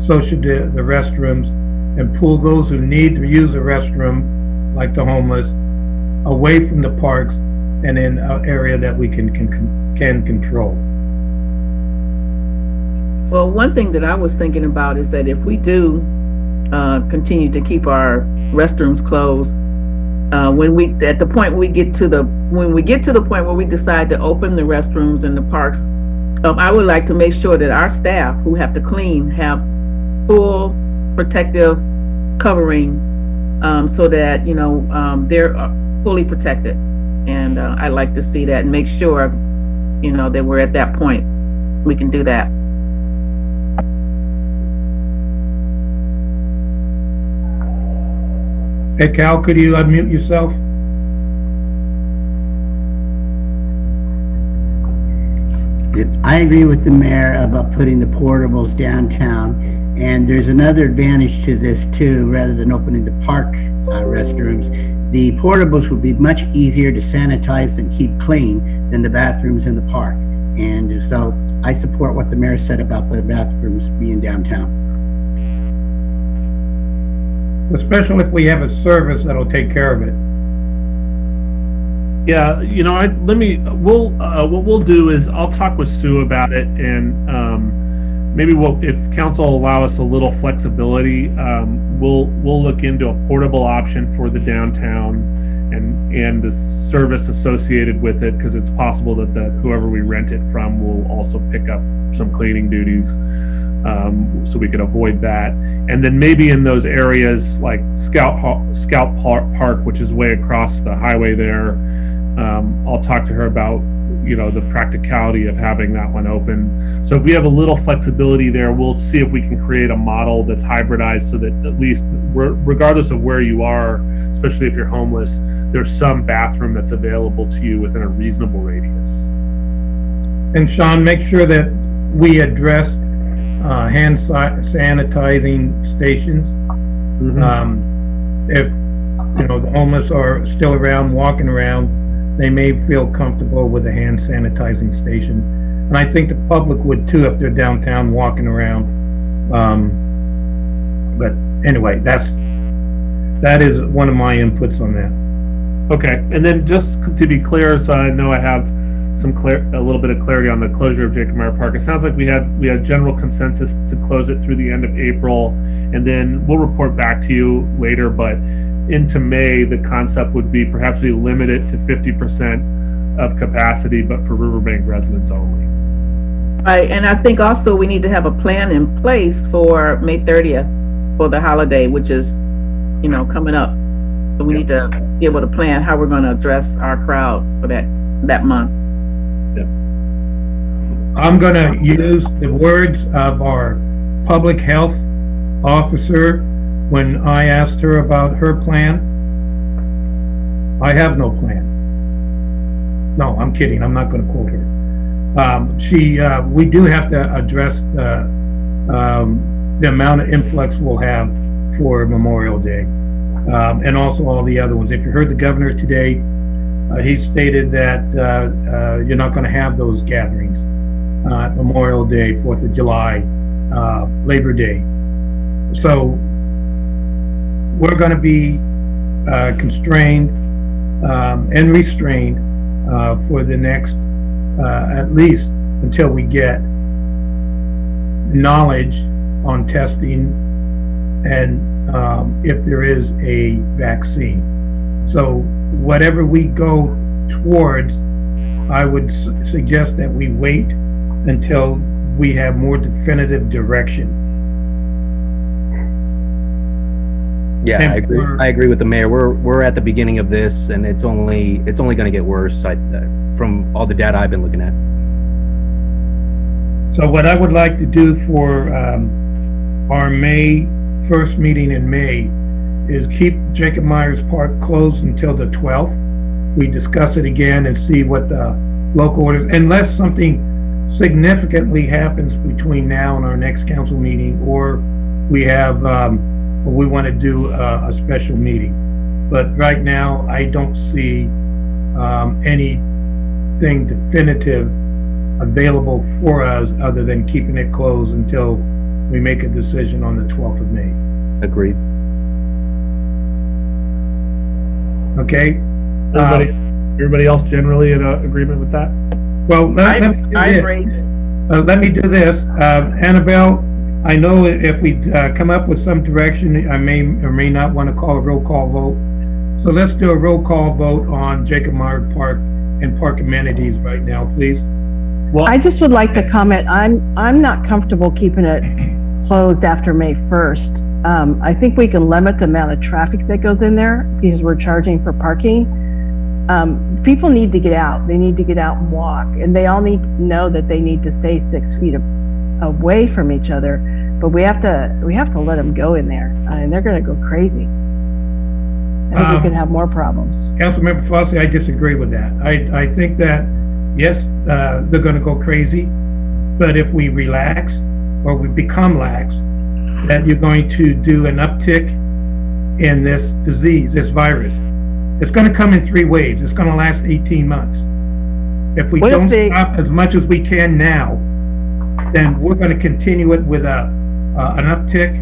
so should the restrooms, and pull those who need to use a restroom, like the homeless, away from the parks and in an area that we can control. Well, one thing that I was thinking about is that if we do continue to keep our restrooms closed, when we get to the point where we decide to open the restrooms in the parks, I would like to make sure that our staff who have to clean have full protective covering, so that they're fully protected. And I'd like to see that and make sure that we're at that point. We can do that. Hey, Cal, could you unmute yourself? I agree with the mayor about putting the portables downtown, and there's another advantage to this too. Rather than opening the park restrooms, the portables would be much easier to sanitize and keep clean than the bathrooms in the park. And so I support what the mayor said about the bathrooms being downtown. Especially if we have a service that'll take care of it. Yeah, what we'll do is I'll talk with Sue about it, and maybe if council will allow us a little flexibility, we'll look into a portable option for the downtown and the service associated with it, because it's possible that whoever we rent it from will also pick up some cleaning duties, so we could avoid that. And then maybe in those areas like Scout Park, which is way across the highway there, I'll talk to her about the practicality of having that one open. So if we have a little flexibility there, we'll see if we can create a model that's hybridized so that at least regardless of where you are, especially if you're homeless, there's some bathroom that's available to you within a reasonable radius. And Sean, make sure that we address hand sanitizing stations. Mm-hmm. If the homeless are still around, walking around, they may feel comfortable with a hand sanitizing station. And I think the public would too if they're downtown walking around. But anyway, that is one of my inputs on that. Okay, and then just to be clear, so I know I have a little bit of clarity on the closure of Jacob Meyer Park. It sounds like we have general consensus to close it through the end of April, and then we'll report back to you later, but into May, the concept would be perhaps we limit it to 50% of capacity, but for Riverbank residents only. Right, and I think also we need to have a plan in place for May 30th for the holiday, which is, coming up. So we need to be able to plan how we're going to address our crowd for that month. Yep. I'm going to use the words of our public health officer when I asked her about her plan. I have no plan. No, I'm kidding. I'm not going to quote her. We do have to address the amount of influx we'll have for Memorial Day, and also all the other ones. If you heard the governor today, he stated that you're not going to have those gatherings, Memorial Day, 4th of July, Labor Day. So we're going to be constrained and restrained for the next, at least until we get knowledge on testing and if there is a vaccine. So whatever we go towards, I would suggest that we wait until we have more definitive direction. Yeah, And I agree with the mayor. We're at the beginning of this, and it's only going to get worse. From all the data I've been looking at. So what I would like to do for our May 1st meeting in May is keep Jacob Myers Park closed until the 12th. We discuss it again and see what the local orders, unless something significantly happens between now and our next council meeting, or we have, we want to do a special meeting. But right now, I don't see anything definitive available for us other than keeping it closed until we make a decision on the 12th of May. Agreed. Okay? Everybody else generally in agreement with that? Well, let me do this. Annabelle, I know if we come up with some direction, I may or may not want to call a roll call vote. So let's do a roll call vote on Jacob Myers Park and park amenities right now, please. Well, I just would like to comment, I'm not comfortable keeping it closed after May 1st. I think we can limit the amount of traffic that goes in there because we're charging for parking. People need to get out. They need to get out and walk, and they all need to know that they need to stay 6 feet away from each other. But we have to let them go in there, and they're going to go crazy. I think we can have more problems. Councilmember Fossey, I disagree with that. I think that, yes, they're going to go crazy, but if we relax or we become lax, that you're going to do an uptick in this disease, this virus. It's going to come in 3 waves. It's going to last 18 months. If we don't stop as much as we can now, then we're going to continue it with an uptick.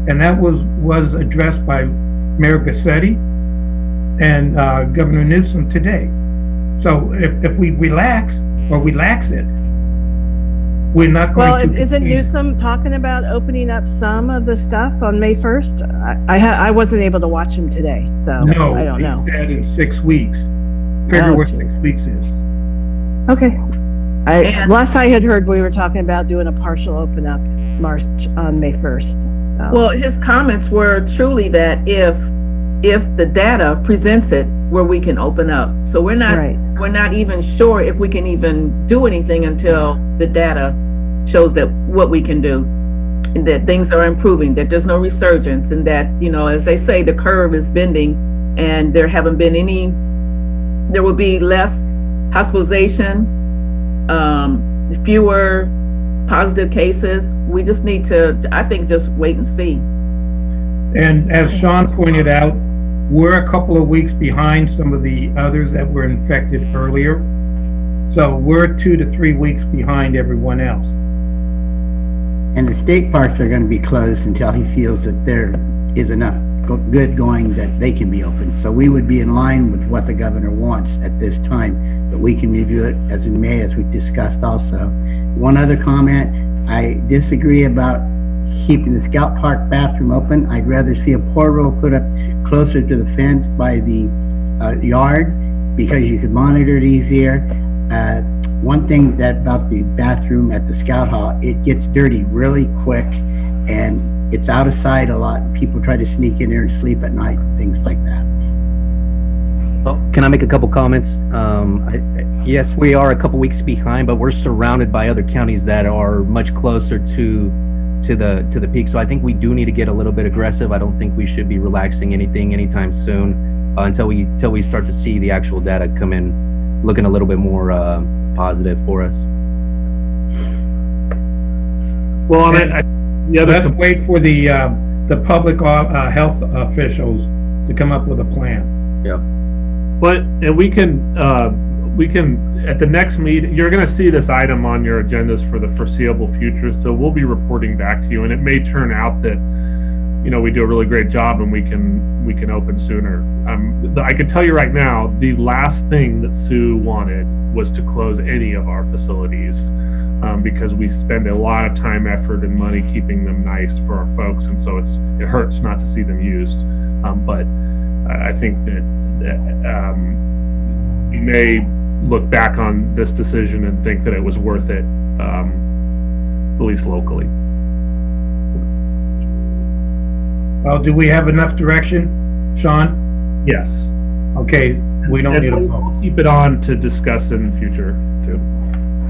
And that was addressed by Mayor Garcetti and Governor Newsom today. So if we relax or we lax it, we're not going to. Well, isn't Newsom talking about opening up some of the stuff on May 1st? I wasn't able to watch him today, so no, I don't know. He said in 6 weeks. Figure what 6 weeks is. Okay. Last I had heard, we were talking about doing a partial open up March on May 1st. So. Well, his comments were truly that if the data presents it where we can open up. So we're not even sure if we can even do anything until the data shows that what we can do, and that things are improving, that there's no resurgence, and that, as they say, the curve is bending, and there will be less hospitalization, fewer positive cases. We just need to, I think, just wait and see. And as Sean pointed out, we're a couple of weeks behind some of the others that were infected earlier. So we're 2 to 3 weeks behind everyone else. And the state parks are going to be closed until he feels that there is enough good going that they can be open. So we would be in line with what the governor wants at this time, but we can review it as in May, as we discussed also. One other comment, I disagree about keeping the Scout Park bathroom open. I'd rather see a portal put up closer to the fence by the yard, because you could monitor it easier. One thing about the bathroom at the Scout Hall, it gets dirty really quick, and it's out of sight a lot. People try to sneak in there and sleep at night, things like that. Well, can I make a couple comments? Yes, we are a couple weeks behind, but we're surrounded by other counties that are much closer to the peak. So I think we do need to get a little bit aggressive. I don't think we should be relaxing anything anytime soon. until we start to see the actual data come in, looking a little bit more positive for us. Well, the other Let's wait for the public health officials to come up with a plan. Yeah. But, and we can, at the next meeting, you're gonna see this item on your agendas for the foreseeable future, so we'll be reporting back to you, and it may turn out that, we do a really great job and we can open sooner. I can tell you right now, the last thing that Sue wanted was to close any of our facilities, because we spend a lot of time, effort, and money keeping them nice for our folks, and so it hurts not to see them used. But I think that we may look back on this decision and think that it was worth it, at least locally. Well, do we have enough direction, Sean? Yes. Okay, we don't need a vote. We'll keep it on to discuss in the future too.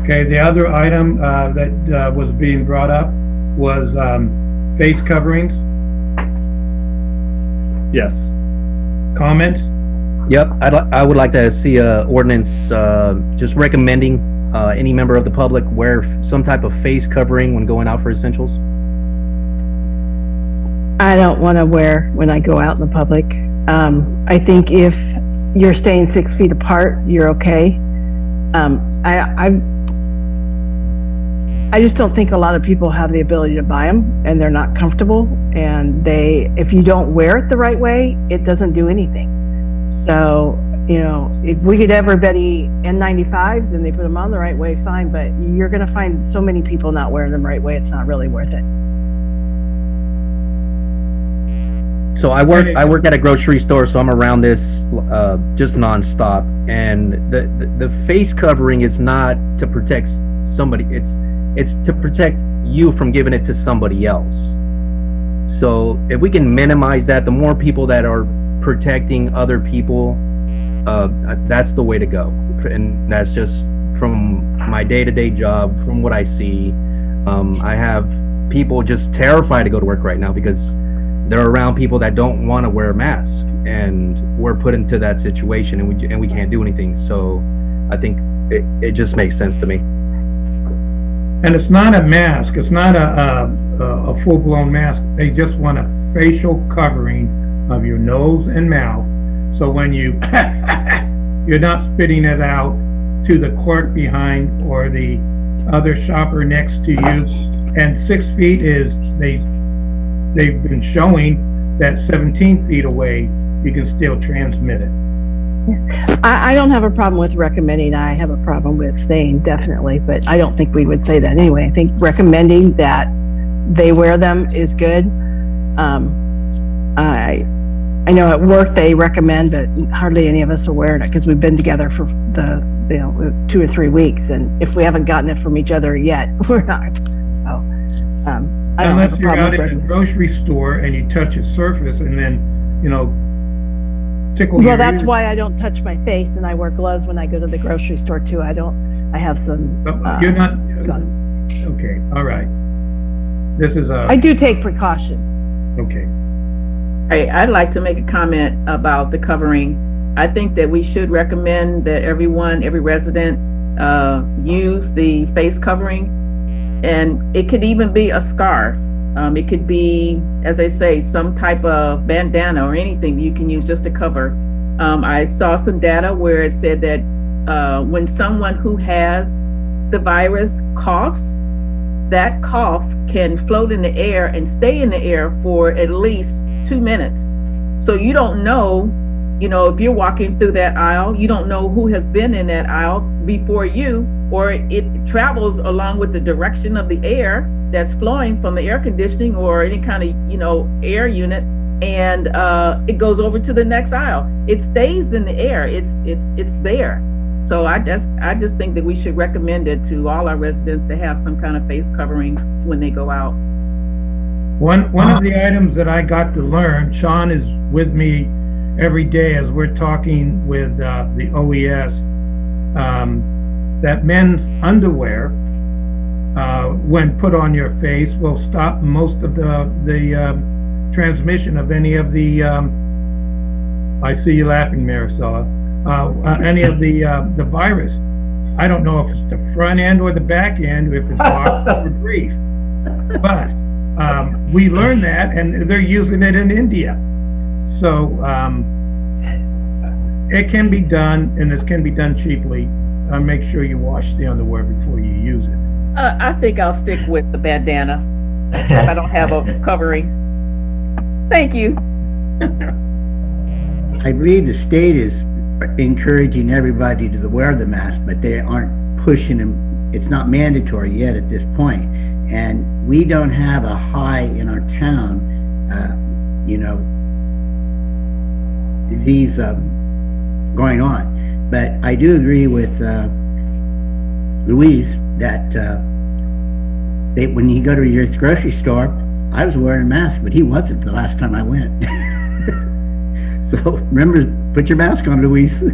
Okay, the other item that was being brought up was face coverings. Yes. Comments? Yep, I would like to see a ordinance just recommending any member of the public wear some type of face covering when going out for essentials. I don't want to wear when I go out in the public. I think if you're staying 6 feet apart, you're okay. I just don't think a lot of people have the ability to buy them, and they're not comfortable, and if you don't wear it the right way, it doesn't do anything. So, if we get everybody N95s and they put them on the right way, fine, but you're going to find so many people not wearing them the right way, it's not really worth it. So I work at a grocery store, so I'm around this just nonstop. And the face covering is not to protect somebody. It's to protect you from giving it to somebody else. So if we can minimize that, the more people that are protecting other people, that's the way to go. And that's just from my day-to-day job, from what I see. I have people just terrified to go to work right now because they're around people that don't want to wear a mask, and we're put into that situation, and we can't do anything. So I think it just makes sense to me. And it's not a mask. It's not a full-blown mask. They just want a facial covering of your nose and mouth. So when you're not spitting it out to the clerk behind or the other shopper next to you. And 6 feet is, they've been showing that 17 feet away, you can still transmit it. I don't have a problem with recommending. I have a problem with saying definitely, but I don't think we would say that anyway. I think recommending that they wear them is good. I know at work they recommend, but hardly any of us are wearing it because we've been together for 2 or 3 weeks, and if we haven't gotten it from each other yet, we're not. So, I don't have Unless a you're problem out with in a grocery store and you touch a surface and then, tickle your Well, that's ears. why I don't touch my face, and I wear gloves when I go to the grocery store too. I have some. You're not, gun. okay, all right. This is I do take precautions. okay. Hey, I'd like to make a comment about the covering. I think that we should recommend that every resident, use the face covering. And it could even be a scarf. It could be, as I say, some type of bandana or anything you can use just to cover. I saw some data where it said that when someone who has the virus coughs, that cough can float in the air and stay in the air for at least 2 minutes. So you don't know, if you're walking through that aisle, you don't know who has been in that aisle before you, or it travels along with the direction of the air that's flowing from the air conditioning or any kind of, air unit, and it goes over to the next aisle. It stays in the air. It's there. So I just think that we should recommend it to all our residents to have some kind of face covering when they go out. One of the items that I got to learn, Sean is with me every day as we're talking with the OES, that men's underwear, when put on your face, will stop most of the transmission of any of the I see you laughing, Marisol. Any of the virus. I don't know if it's the front end or the back end, if it's locked or brief. But we learned that, and they're using it in India. So it can be done, and this can be done cheaply. Make sure you wash the underwear before you use it. I think I'll stick with the bandana if I don't have a covering. Thank you. I believe the state is encouraging everybody to wear the mask, but they aren't pushing them. It's not mandatory yet at this point. And we don't have a high in our town, disease going on. But I do agree with Louise that when you go to your grocery store, I was wearing a mask, but he wasn't the last time I went. So remember, put your mask on, Louise. I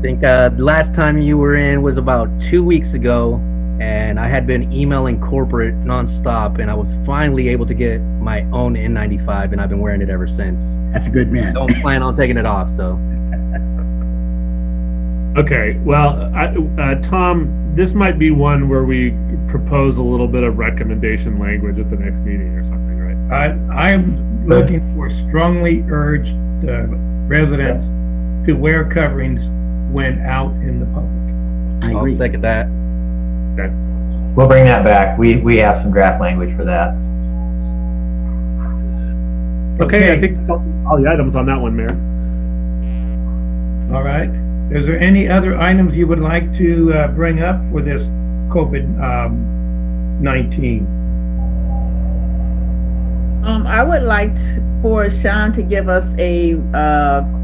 think the last time you were in was about 2 weeks ago, and I had been emailing corporate nonstop, and I was finally able to get my own N95, and I've been wearing it ever since. That's a good man. Don't plan on taking it off, so. Okay, well, Tom, this might be one where we propose a little bit of recommendation language at the next meeting or something, right? I'm looking for strongly urge the residents to wear coverings when out in the public. I I'll agree. second that. Okay. We'll bring that back. We have some draft language for that. Okay, I think that's all the items on that one, Mayor. All right. Is there any other items you would like to bring up for this COVID-19? I would like for Sean to give us a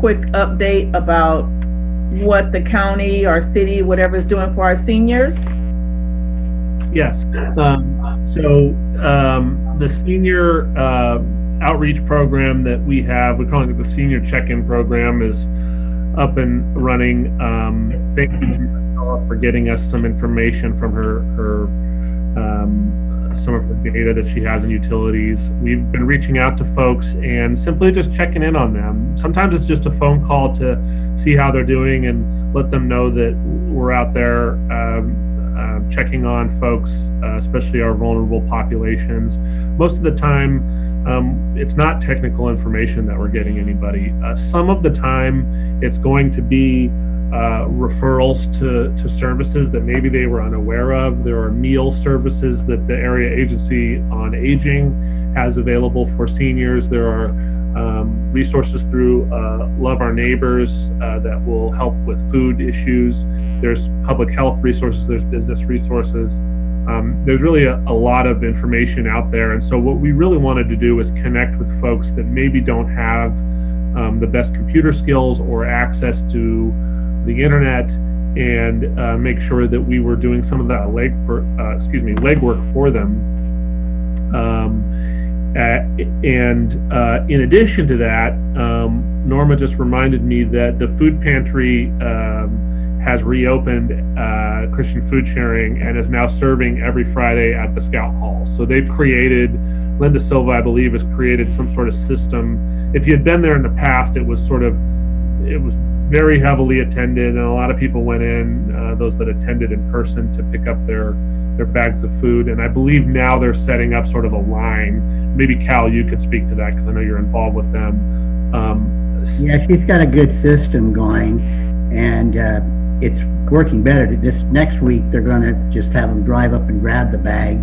quick update about what the county or city, whatever is doing for our seniors. Yes. The senior outreach program that we have, we're calling it the Senior Check-In Program, is up and running. Thank you to Michelle for getting us some information from her some of the data that she has in utilities. We've been reaching out to folks and simply just checking in on them. Sometimes it's just a phone call to see how they're doing and let them know that we're out there checking on folks, especially our vulnerable populations. Most of the time, it's not technical information that we're getting anybody. Some of the time, it's going to be referrals to services that maybe they were unaware of. There are meal services that the Area Agency on Aging has available for seniors. There are resources through Love Our Neighbors that will help with food issues. There's public health resources, there's business resources. There's really a lot of information out there. And so what we really wanted to do is connect with folks that maybe don't have the best computer skills or access to the internet, and make sure that we were doing some of that legwork for them. In addition to that, Norma just reminded me that the food pantry has reopened Christian food sharing and is now serving every Friday at the Scout Hall. So they've created, Linda Silva, I believe, has created some sort of system. If you had been there in the past, it was very heavily attended, and a lot of people went in, those that attended in person, to pick up their bags of food. And I believe now they're setting up sort of a line. Maybe Cal, you could speak to that because I know you're involved with them. Yeah, she's got a good system going, and it's working better. This next week, they're going to just have them drive up and grab the bag,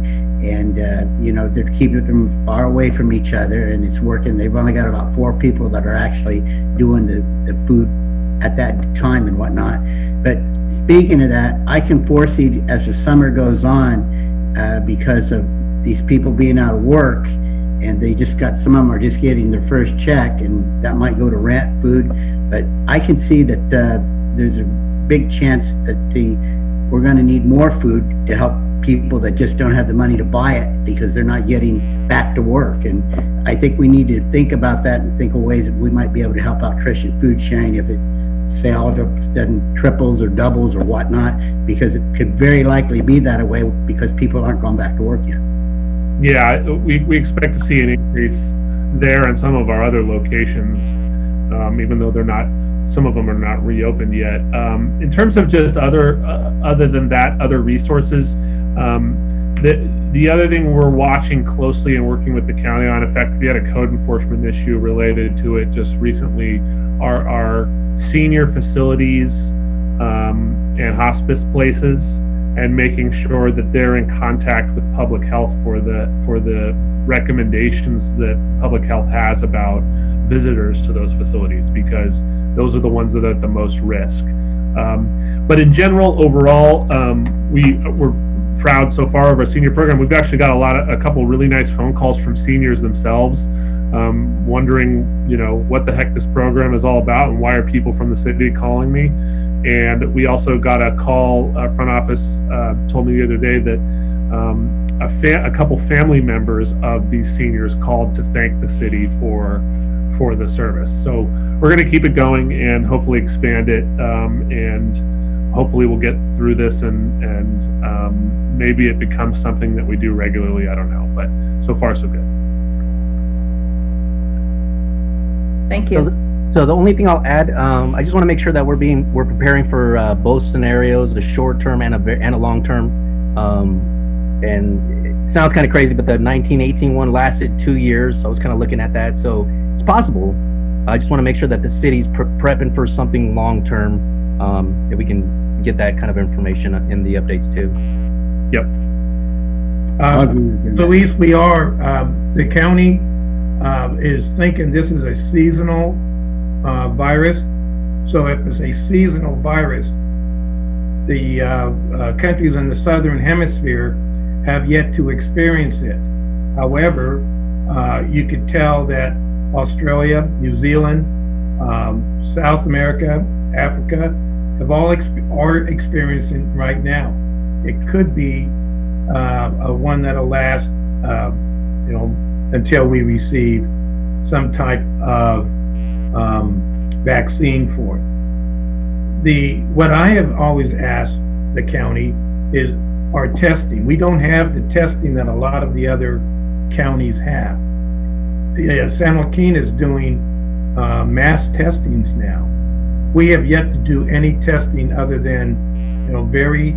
and they're keeping them far away from each other, and it's working. They've only got about 4 people that are actually doing the food at that time and whatnot. But speaking of that, I can foresee as the summer goes on, because of these people being out of work, and some of them are just getting their first check, and that might go to rent, food. But I can see that there's a big chance that we're going to need more food to help people that just don't have the money to buy it because they're not getting back to work. And I think we need to think about that and think of ways that we might be able to help out Christian food sharing if it, say, all of it doesn't triples or doubles or whatnot, because it could very likely be that way because people aren't going back to work yet. Yeah, we expect to see an increase there and some of our other locations. even though some of them are not reopened yet. In terms of just other than that, other resources, the other thing we're watching closely and working with the county on, in fact, we had a code enforcement issue related to it just recently, are our senior facilities and hospice places, and making sure that they're in contact with public health for the recommendations that public health has about visitors to those facilities, because those are the ones that are at the most risk. But in general, overall, we're proud so far of our senior program. We've actually got a couple really nice phone calls from seniors themselves, wondering, what the heck this program is all about and why are people from the city calling me. And we also got a call, front office told me the other day that a couple family members of these seniors called to thank the city for the service. So we're going to keep it going and hopefully expand it, and hopefully we'll get through this and maybe it becomes something that we do regularly. I don't know, but so far so good. Thank you. So the only thing I'll add, I just want to make sure that we're preparing for both scenarios, the short term and a long term. And it sounds kind of crazy, but the 1918 one lasted 2 years. So I was kind of looking at that. So it's possible. I just want to make sure that the city's prepping for something long term, that we can get that kind of information in the updates too. Yep. Luis, we are, the county is thinking this is a seasonal virus. So if it's a seasonal virus, the countries in the southern hemisphere have yet to experience it. However, you could tell that Australia, New Zealand, South America, Africa have all are experiencing right now. It could be a one that'll last, until we receive some type of vaccine for it. What I have always asked the county is our testing. We don't have the testing that a lot of the other counties have. San Joaquin is doing mass testings now. We have yet to do any testing other than, very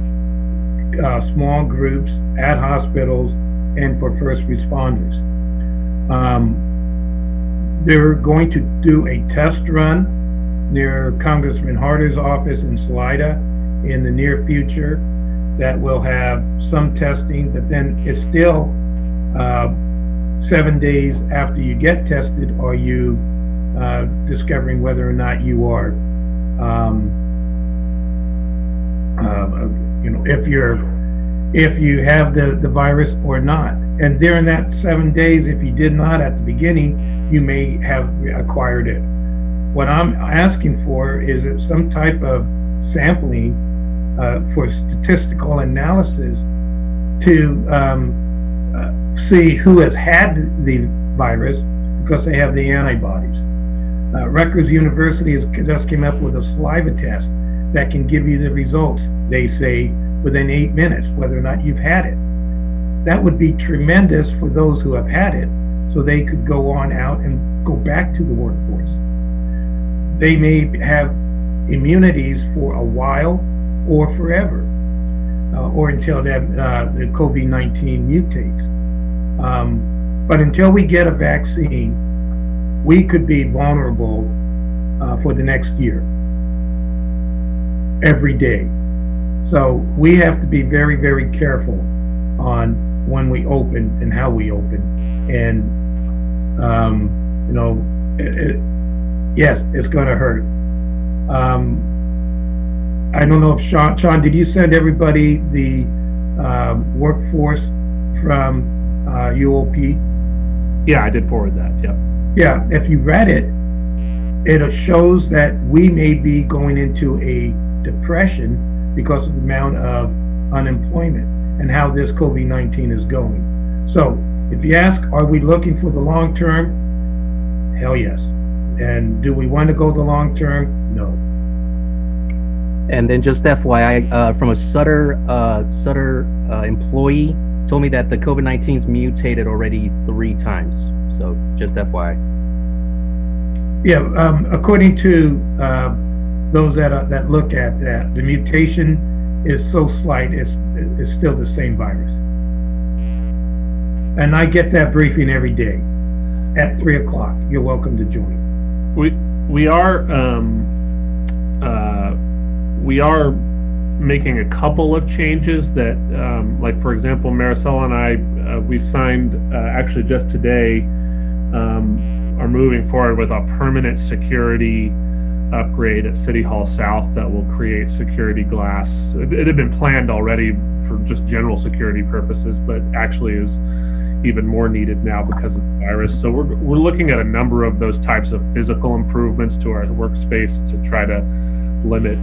small groups at hospitals and for first responders. They're going to do a test run near Congressman Harder's office in Salida in the near future that will have some testing, but then it's still 7 days after you get tested are you discovering whether or not you are if you have the virus or not. And during that 7 days, if you did not at the beginning, you may have acquired it. What I'm asking for is some type of sampling for statistical analysis to see who has had the virus because they have the antibodies. Rutgers University just came up with a saliva test that can give you the results, they say, within 8 minutes, whether or not you've had it. That would be tremendous for those who have had it, so they could go on out and go back to the workforce. They may have immunities for a while or forever, or until the COVID-19 mutates. But until we get a vaccine, we could be vulnerable for the next year, every day. So we have to be very, very careful on when we open and how we open. And, yes, it's going to hurt. I don't know if Sean, did you send everybody the workforce from UOP? Yeah, I did forward that. Yep. Yeah, if you read it, it shows that we may be going into a depression because of the amount of unemployment and how this COVID-19 is going. So if you ask, are we looking for the long term? Hell yes. And do we want to go the long term? No. And then just FYI, from a Sutter employee told me that the COVID-19's mutated already 3 times. So just FYI. Yeah, according to those that look at that, the mutation is so slight, it's still the same virus. And I get that briefing every day at 3 o'clock. You're welcome to join. We are making a couple of changes that, like for example, Maricela and I, we've signed actually just today, are moving forward with a permanent security upgrade at City Hall South that will create security glass. It had been planned already for just general security purposes, but actually is even more needed now because of the virus. So we're looking at a number of those types of physical improvements to our workspace to try to limit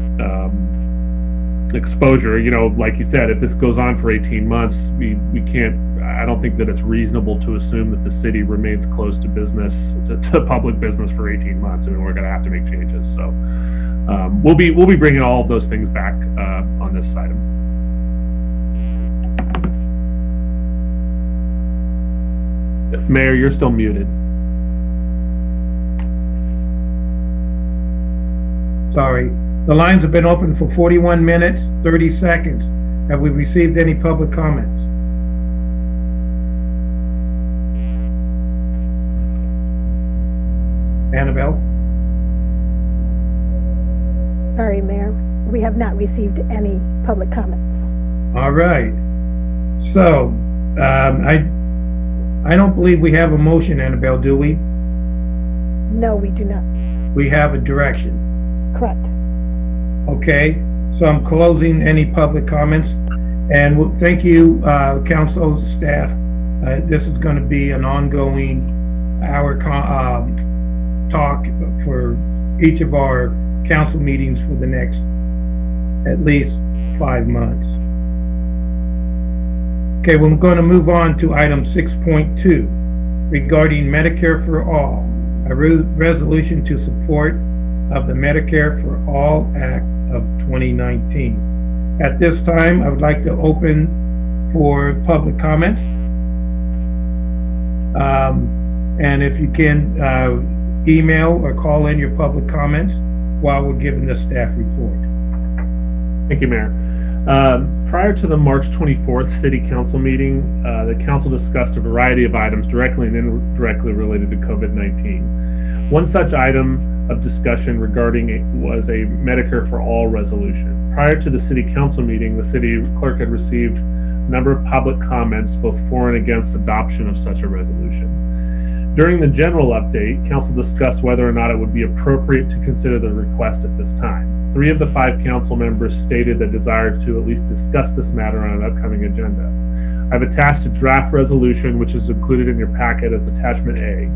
exposure. You know, like you said, if this goes on for 18 months, we can't, I don't think that it's reasonable to assume that the city remains closed to business, to public business for 18 months. I mean, we're going to have to make changes. So we'll be bringing all of those things back on this item. Mayor, you're still muted. Sorry. The lines have been open for 41 minutes, 30 seconds. Have we received any public comments? Annabelle? Sorry, Mayor. We have not received any public comments. All right. So, I don't believe we have a motion, Annabelle, do we? No, we do not. We have a direction. Correct. Okay, so I'm closing any public comments. And thank you, council staff. This is going to be an ongoing talk for each of our council meetings for the next at least 5 months. Okay, we're going to move on to item 6.2 regarding Medicare for All, a resolution to support of the Medicare for All Act of 2019. At this time, I would like to open for public comments. And if you can email or call in your public comments while we're giving the staff report. Thank you, Mayor. Prior to the March 24th City Council meeting, the council discussed a variety of items directly and indirectly related to COVID-19. One such item of discussion regarding it was a Medicare for All resolution. Prior to the City Council meeting, the city clerk had received a number of public comments, both for and against adoption of such a resolution. During the general update, council discussed whether or not it would be appropriate to consider the request at this time. 3 of the 5 council members stated a desire to at least discuss this matter on an upcoming agenda. I've attached a draft resolution, which is included in your packet as attachment A.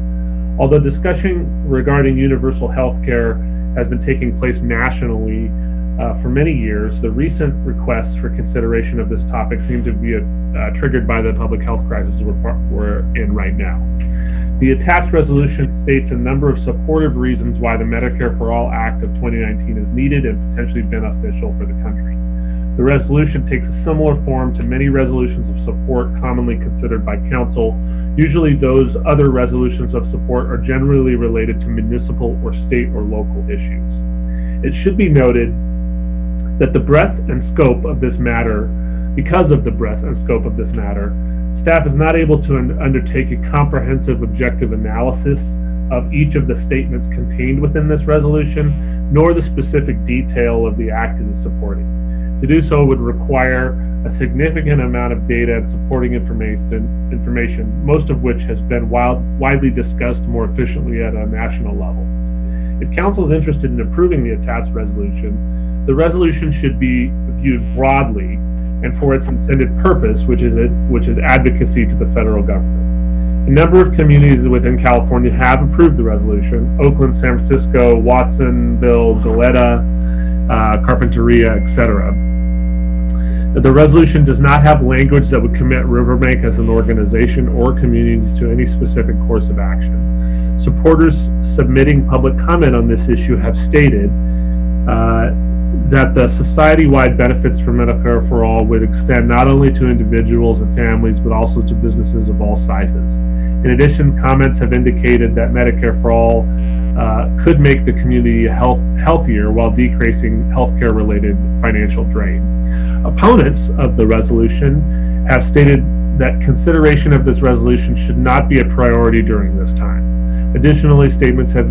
Although discussion regarding universal health care has been taking place nationally for many years, the recent requests for consideration of this topic seem to be triggered by the public health crisis we're in right now. The attached resolution states a number of supportive reasons why the Medicare for All Act of 2019 is needed and potentially beneficial for the country. The resolution takes a similar form to many resolutions of support commonly considered by council. Usually those other resolutions of support are generally related to municipal or state or local issues. It should be noted that the breadth and scope of this matter, because of the breadth and scope of this matter, staff is not able to undertake a comprehensive objective analysis of each of the statements contained within this resolution, nor the specific detail of the act it is supporting. To do so would require a significant amount of data and supporting information, most of which has been widely discussed more efficiently at a national level. If council is interested in approving the attached resolution, the resolution should be viewed broadly and for its intended purpose, which is advocacy to the federal government. A number of communities within California have approved the resolution: Oakland, San Francisco, Watsonville, Goleta, Carpinteria, etc. The resolution does not have language that would commit Riverbank as an organization or community to any specific course of action. Supporters submitting public comment on this issue have stated that the society-wide benefits for Medicare for All would extend not only to individuals and families, but also to businesses of all sizes. In addition, comments have indicated that Medicare for All could make the community healthier while decreasing healthcare related financial drain. Opponents of the resolution have stated that consideration of this resolution should not be a priority during this time. Additionally, statements have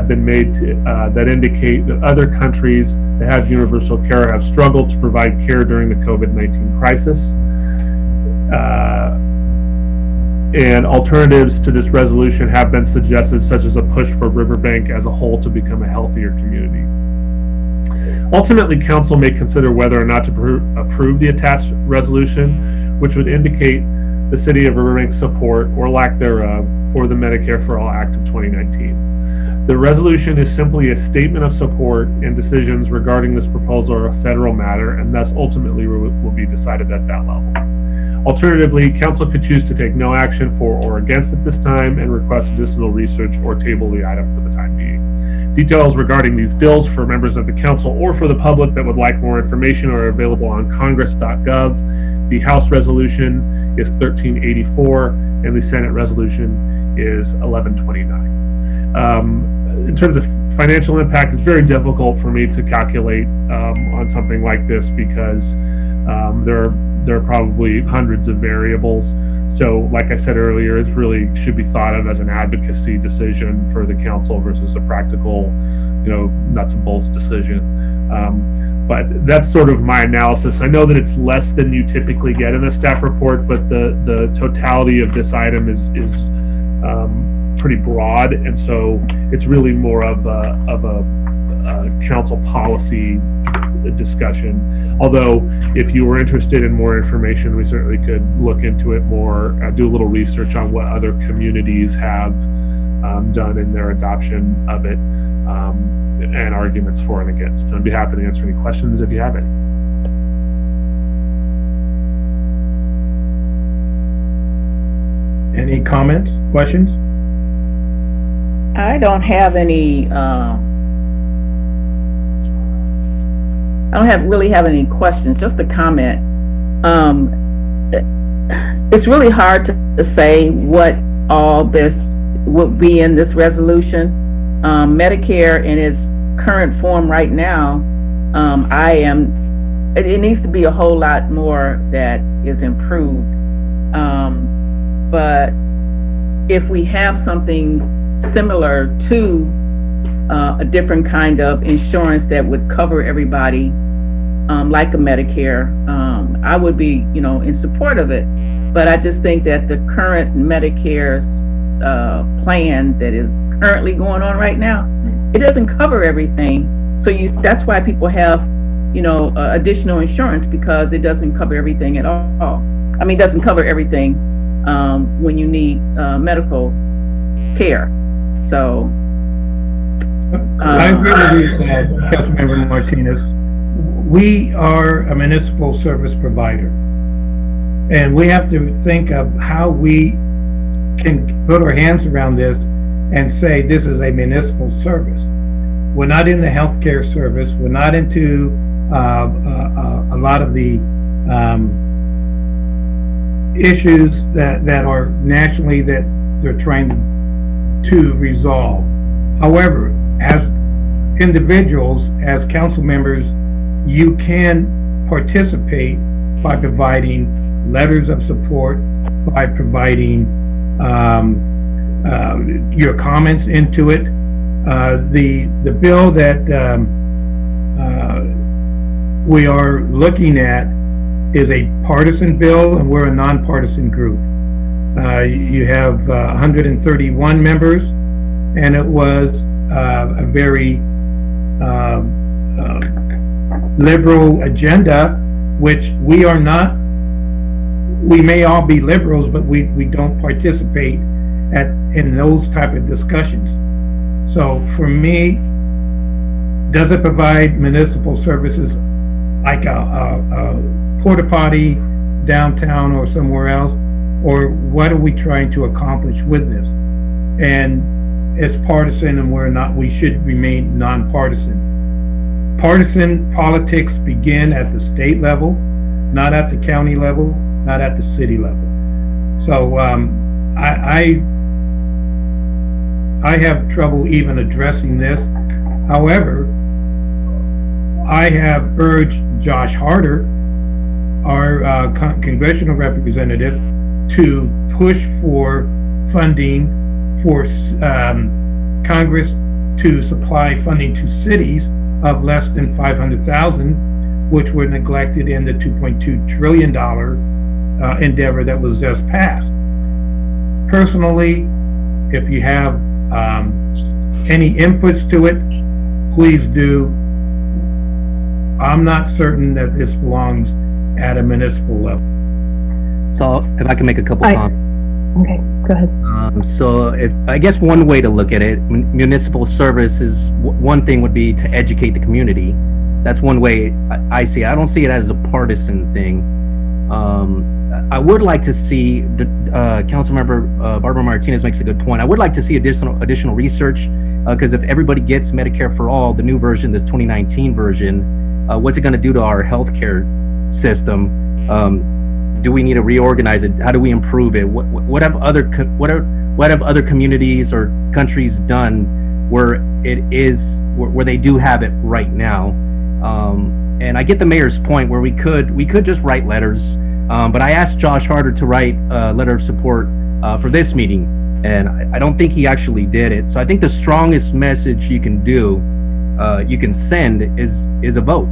been made that indicate that other countries that have universal care have struggled to provide care during the COVID-19 crisis. And alternatives to this resolution have been suggested, such as a push for Riverbank as a whole to become a healthier community. Ultimately, council may consider whether or not to approve the attached resolution, which would indicate the city of Riverbank's support or lack thereof for the Medicare for All Act of 2019. The resolution is simply a statement of support, and decisions regarding this proposal are a federal matter and thus ultimately will be decided at that level. Alternatively, council could choose to take no action for or against at this time and request additional research or table the item for the time being. Details regarding these bills for members of the council or for the public that would like more information are available on congress.gov. The House resolution is 1384 and the Senate resolution is 1129. In terms of financial impact, it's very difficult for me to calculate on something like this because there are probably hundreds of variables. So like I said earlier, it really should be thought of as an advocacy decision for the council versus a practical, nuts and bolts decision. But that's sort of my analysis. I know that it's less than you typically get in a staff report, but the totality of this item is pretty broad, and so it's really more of a council policy discussion. Although, if you were interested in more information, we certainly could look into it more, do a little research on what other communities have done in their adoption of it, and arguments for and against. I'd be happy to answer any questions if you have any. Any comments, questions? I don't have any, I don't really have any questions, just a comment. It's really hard to say what all this would be in this resolution. Medicare in its current form right now, it needs to be a whole lot more that is improved. But if we have something similar to a different kind of insurance that would cover everybody, like a Medicare, I would be, in support of it. But I just think that the current Medicare plan that is currently going on right now, it doesn't cover everything. So that's why people have, additional insurance, because it doesn't cover everything at all. I mean, it doesn't cover everything when you need medical care. So I agree with you, Councilmember Martinez. We are a municipal service provider, and we have to think of how we can put our hands around this and say this is a municipal service. We're not in the healthcare service. We're not into a lot of the issues that are nationally that they're trying to resolve. However, as individuals, as council members, you can participate by providing letters of support, by providing your comments into it. The bill that we are looking at is a partisan bill, and we're a nonpartisan group. You have 131 members, and it was a very liberal agenda, which we are not. We may all be liberals, but we don't participate in those type of discussions. So for me, does it provide municipal services like a porta potty downtown or somewhere else, or what are we trying to accomplish with this? And it's partisan, and we're not. We should remain nonpartisan. Partisan politics begin at the state level, not at the county level, not at the city level. So I have trouble even addressing this. However, I have urged Josh Harder, our congressional representative, to push for funding for Congress to supply funding to cities of less than 500,000, which were neglected in the $2.2 trillion endeavor that was just passed. Personally, if you have any inputs to it, please do. I'm not certain that this belongs at a municipal level. So if I can make a couple comments. Okay, go ahead. So if, I guess one way to look at it, municipal services, one thing would be to educate the community. That's one way I see it. I don't see it as a partisan thing. I would like to see, Councilmember Barbara Martinez makes a good point. I would like to see additional research, because if everybody gets Medicare for all, the new version, this 2019 version, what's it going to do to our healthcare system? Do we need to reorganize it? How do we improve it? What have other communities or countries done where they do have it right now? And I get the mayor's point where we could just write letters, but I asked Josh Harder to write a letter of support for this meeting, and I don't think he actually did it. So I think the strongest message you can send is a vote.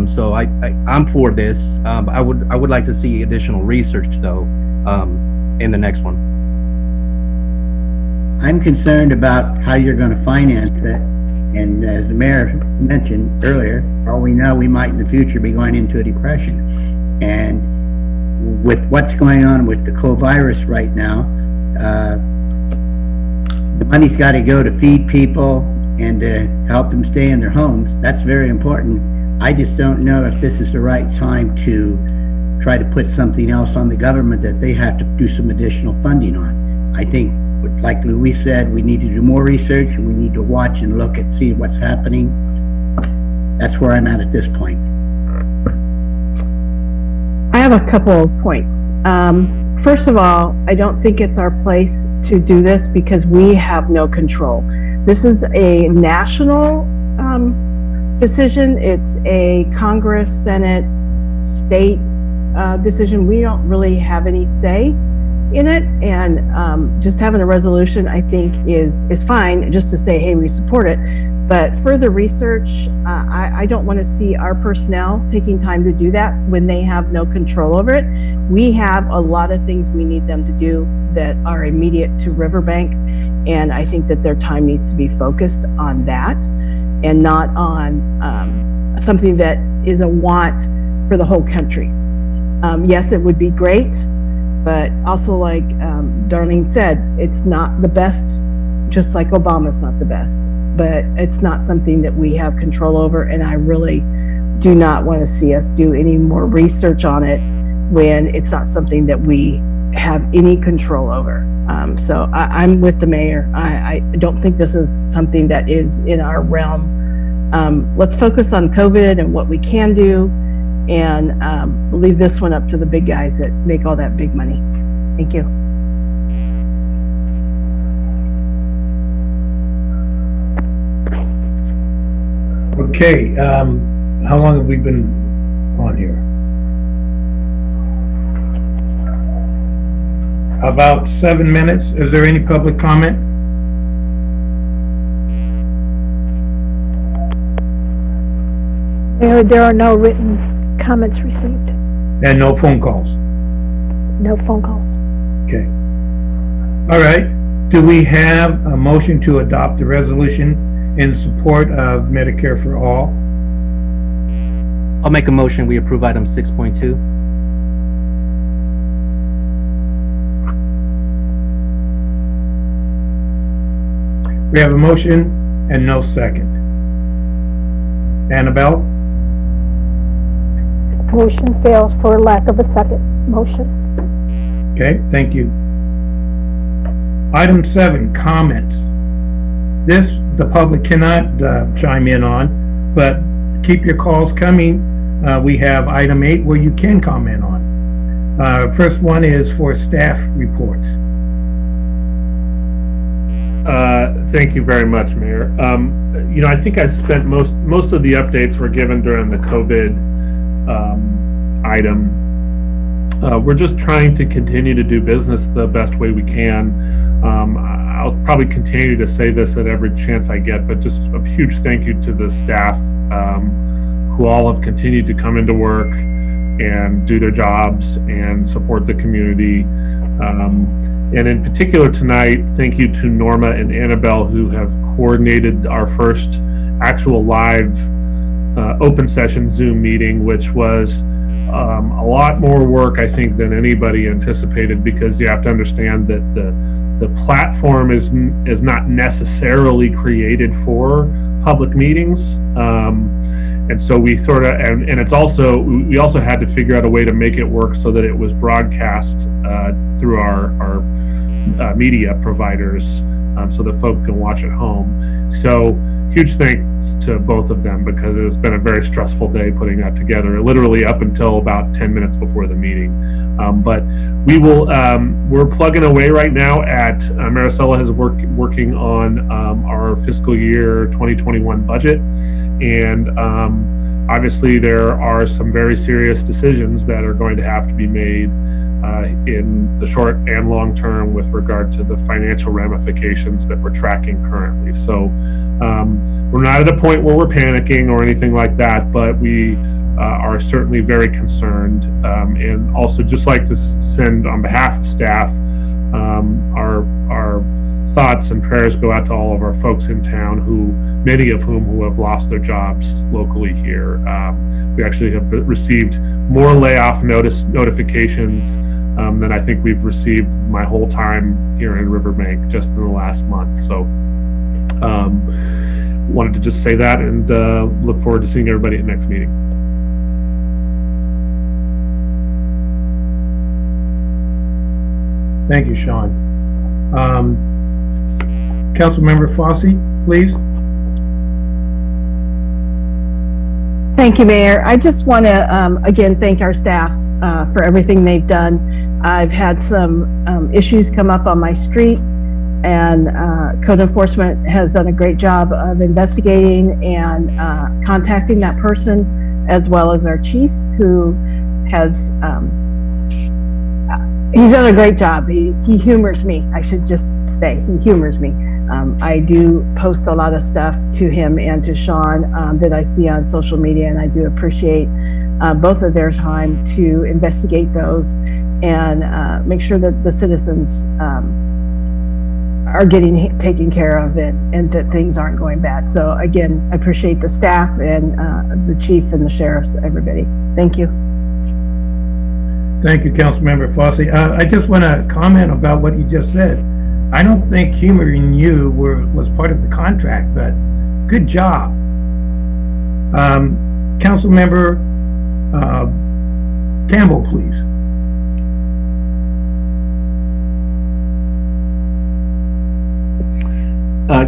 So I'm for this. I would like to see additional research though, in the next one. I'm concerned about how you're going to finance it. And as the mayor mentioned earlier, for all we know, we might in the future be going into a depression. And with what's going on with the COVID right now, the money's got to go to feed people and to help them stay in their homes. That's very important. I just don't know if this is the right time to try to put something else on the government that they have to do some additional funding on. I think, like Louis said, we need to do more research and we need to watch and look and see what's happening. That's where I'm at this point. I have a couple of points. First of all, I don't think it's our place to do this because we have no control. This is a national decision. It's a Congress, Senate, state decision. We don't really have any say in it, and just having a resolution I think is fine, just to say, hey, we support it. But further research, I don't want to see our personnel taking time to do that when they have no control over it. We have a lot of things we need them to do that are immediate to Riverbank, and I think that their time needs to be focused on that and not on something that is a want for the whole country. Yes, it would be great, but also like Darlene said, it's not the best, just like Obama's not the best, but it's not something that we have control over, and I really do not want to see us do any more research on it when it's not something that we have any control over. So I'm with the mayor. I don't think this is something that is in our realm. Let's focus on COVID and what we can do, and leave this one up to the big guys that make all that big money. Thank you. Okay, how long have we been on here? About 7 minutes. Is there any public comment? There are no written comments received. And no phone calls? No phone calls. Okay. All right. Do we have a motion to adopt the resolution in support of Medicare for all? I'll make a motion. We approve item 6.2. We have a motion and no second. Annabelle? Motion fails for lack of a second motion. Okay, thank you. Item 7, comments. This, the public cannot chime in on, but keep your calls coming. We have item 8 where you can comment on. First one is for staff reports. Thank you very much, Mayor. I think I spent most of the updates were given during the COVID item. We're just trying to continue to do business the best way we can. I'll probably continue to say this at every chance I get, but just a huge thank you to the staff who all have continued to come into work and do their jobs and support the community. And in particular tonight, thank you to Norma and Annabelle who have coordinated our first actual live open session Zoom meeting, which was a lot more work, I think, than anybody anticipated, because you have to understand that the platform is not necessarily created for public meetings. And so we sort of, and it's also, we also had to figure out a way to make it work so that it was broadcast through our media providers, so that folks can watch at home. So huge thanks to both of them, because it has been a very stressful day putting that together, literally up until about 10 minutes before the meeting. But we will, we're plugging away right now at, Maricela is working on our fiscal year 2021 budget. And obviously there are some very serious decisions that are going to have to be made in the short and long term with regard to the financial ramifications that we're tracking currently. So we're not at a point where we're panicking or anything like that, but we are certainly very concerned, and also just like to send on behalf of staff our thoughts and prayers go out to all of our folks in town, many of whom who have lost their jobs locally here. We actually have received more layoff notifications than I think we've received my whole time here in Riverbank just in the last month. So wanted to just say that, and look forward to seeing everybody at next meeting. Thank you, Sean. Councilmember Fossey, please. Thank you, Mayor. I just want to, again, thank our staff for everything they've done. I've had some issues come up on my street, and code enforcement has done a great job of investigating and contacting that person, as well as our chief, who has, he's done a great job. He humors me. I should just say he humors me. I do post a lot of stuff to him and to Sean that I see on social media, and I do appreciate both of their time to investigate those and make sure that the citizens are getting taken care of and that things aren't going bad. So again, I appreciate the staff and the chief and the sheriffs, everybody. Thank you. Thank you, Councilmember Fossey. I just want to comment about what you just said. I don't think humoring you was part of the contract, but good job. Councilmember Campbell, please.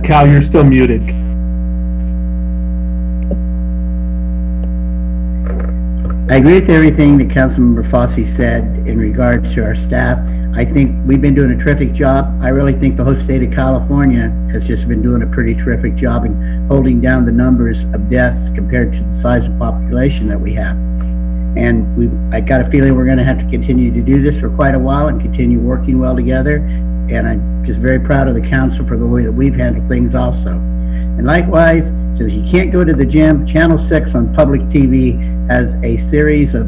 Cal, you're still muted. I agree with everything that Councilmember Fossey said in regards to our staff. I think we've been doing a terrific job. I really think the whole state of California has just been doing a pretty terrific job in holding down the numbers of deaths compared to the size of population that we have. And I got a feeling we're going to have to continue to do this for quite a while and continue working well together. And I'm just very proud of the council for the way that we've handled things also. And likewise, since you can't go to the gym, Channel 6 on public TV has a series of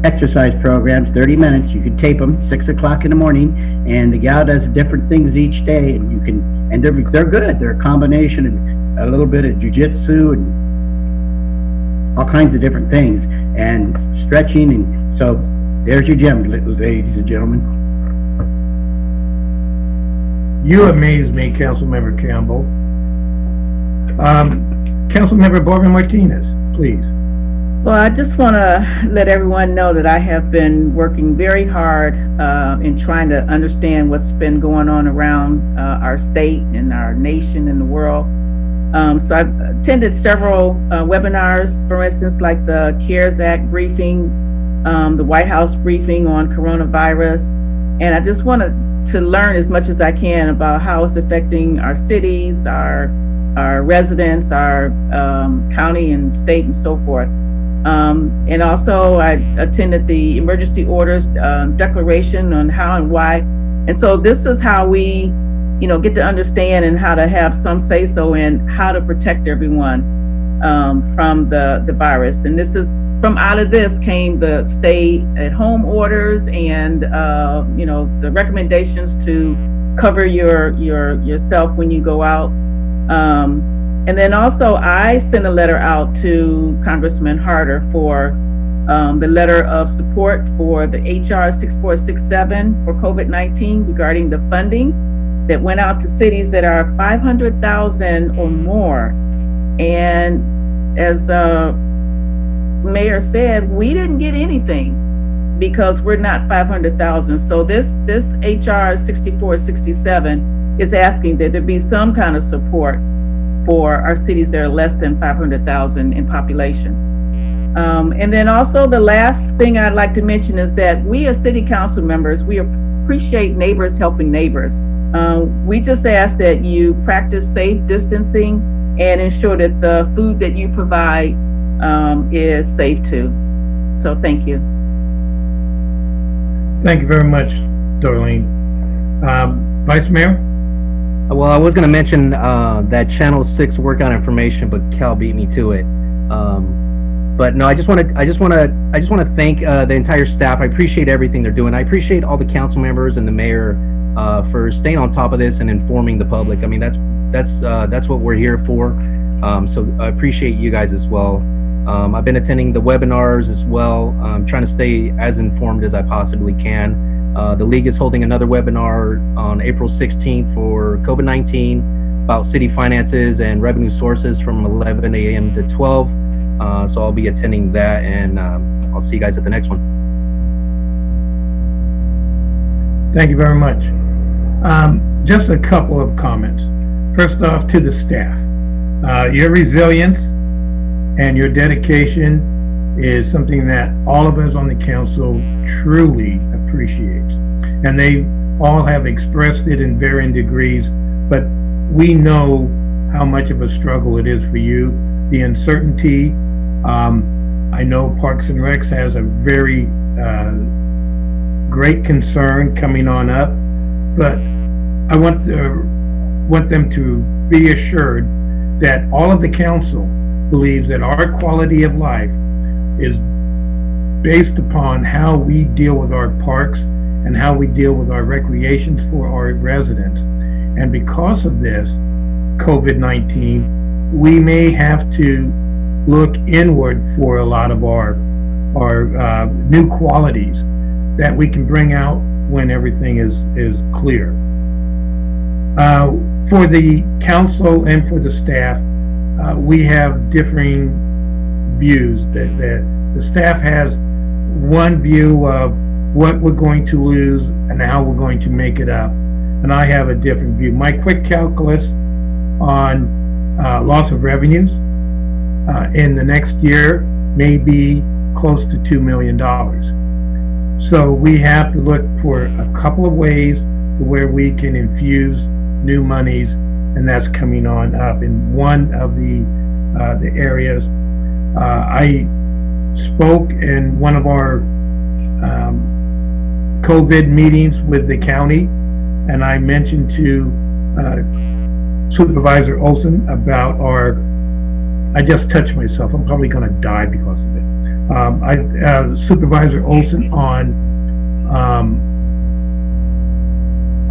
exercise programs, 30 minutes. You can tape them 6 o'clock in the morning, and the gal does different things each day, and you can, and they're good. They're a combination of a little bit of jiu-jitsu and all kinds of different things, and stretching. And so there's your gym, ladies and gentlemen. You amaze me, Councilmember Campbell. Councilmember Barbara Martinez, please. Well, I just want to let everyone know that I have been working very hard in trying to understand what's been going on around our state and our nation and the world. So I've attended several webinars, for instance, like the CARES Act briefing, the White House briefing on coronavirus. And I just want to to learn as much as I can about how it's affecting our cities, our residents, our county and state and so forth. And also I attended the emergency orders declaration on how and why. And so this is how we, get to understand and how to have some say so in how to protect everyone from the virus. And this is from out of this came the stay at home orders and the recommendations to cover yourself when you go out. And then also I sent a letter out to Congressman Harder for the letter of support for the HR 6467 for COVID-19 regarding the funding that went out to cities that are 500,000 or more. And as Mayor said, we didn't get anything because we're not 500,000. So this HR 6467 is asking that there be some kind of support for our cities that are less than 500,000 in population. And then also the last thing I'd like to mention is that we as city council members, we appreciate neighbors helping neighbors. We just ask that you practice safe distancing and ensure that the food that you provide is safe too. So thank you. Thank you very much, Darlene. Vice Mayor? Well, I was going to mention that Channel 6 workout information, but Cal beat me to it. But no, I just want to thank the entire staff. I appreciate everything they're doing. I appreciate all the council members and the mayor for staying on top of this and informing the public. I mean, that's what we're here for. So I appreciate you guys as well. I've been attending the webinars as well. I'm trying to stay as informed as I possibly can. The league is holding another webinar on April 16th for COVID-19 about city finances and revenue sources from 11 a.m. to 12. So I'll be attending that, and I'll see you guys at the next one. Thank you very much. Just a couple of comments. First off, to the staff. Your resilience and your dedication is something that all of us on the council truly appreciate. And they all have expressed it in varying degrees, but we know how much of a struggle it is for you, the uncertainty. I know Parks and Recs has a very great concern coming on up, but I want them to be assured that all of the council believes that our quality of life is based upon how we deal with our parks and how we deal with our recreations for our residents. And because of this COVID-19, we may have to look inward for a lot of our new qualities that we can bring out when everything is clear. For the council and for the staff, we have differing views. The staff has one view of what we're going to lose and how we're going to make it up, and I have a different view. My quick calculus on loss of revenues in the next year may be close to $2 million. So we have to look for a couple of ways to where we can infuse new monies, and that's coming on up. In one of the areas, I spoke in one of our COVID meetings with the county, and I mentioned to Supervisor Olson about I just touched myself. I'm probably going to die because of it. Supervisor Olson on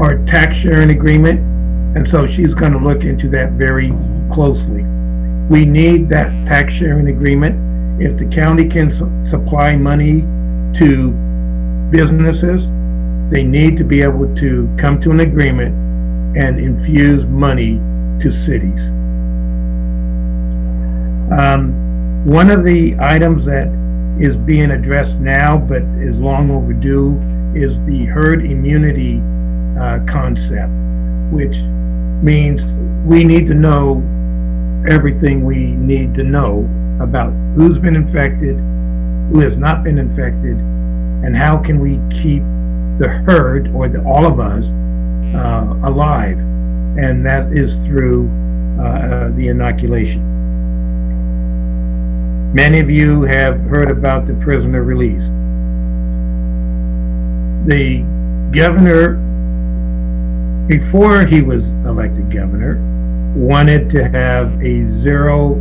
our tax sharing agreement, and so she's going to look into that very closely. We need that tax sharing agreement. If the county can supply money to businesses, they need to be able to come to an agreement and infuse money to cities. One of the items that is being addressed now but is long overdue is the herd immunity concept, which means we need to know everything we need to know about who's been infected, who has not been infected, and how can we keep the herd, or all of us, alive, and that is through the inoculation. Many of you have heard about the prisoner release. The governor, before he was elected governor, wanted to have a zero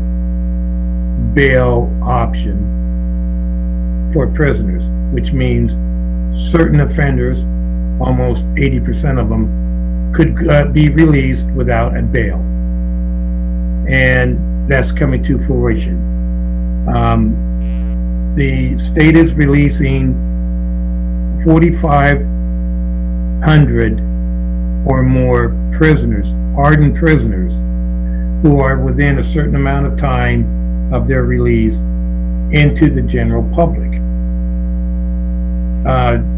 bail option for prisoners, which means certain offenders, almost 80% of them, could be released without a bail. And that's coming to fruition. The state is releasing 4,500 or more prisoners, hardened prisoners, who are within a certain amount of time of their release into the general public.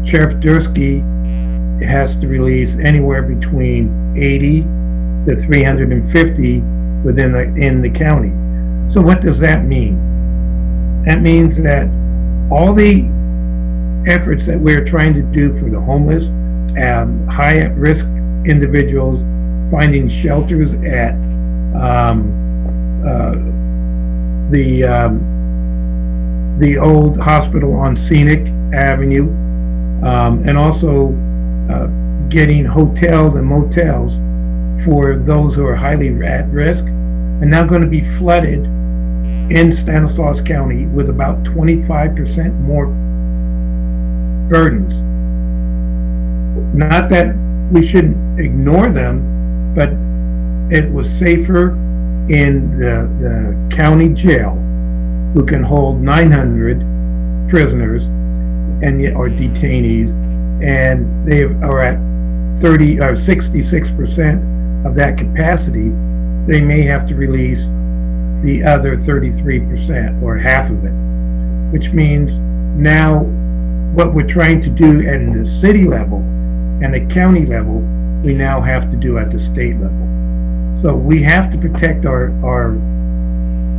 Sheriff Dursky has to release anywhere between 80 to 350 in the county. So what does that mean? That means that all the efforts that we're trying to do for the homeless, high at risk individuals, finding shelters at the old hospital on Scenic Avenue, and also getting hotels and motels for those who are highly at risk, are now going to be flooded in Stanislaus County with about 25% more burdens. Not that we shouldn't ignore them, but it was safer in the county jail, who can hold 900 prisoners and or detainees, and they are at 30 or 66% of that capacity. They may have to release the other 33% or half of it, which means now what we're trying to do at the city level and the county level, we now have to do at the state level. So we have to protect our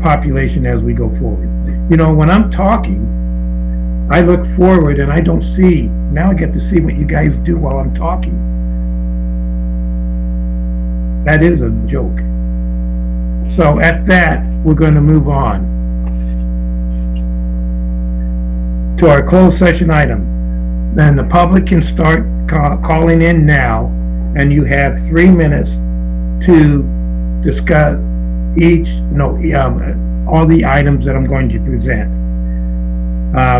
population as we go forward. You know, when I'm talking, I look forward and I don't see, now I get to see what you guys do while I'm talking. That is a joke. So at that, we're going to move on to our closed session item. Then the public can start calling in now, and you have 3 minutes to discuss all the items that I'm going to present.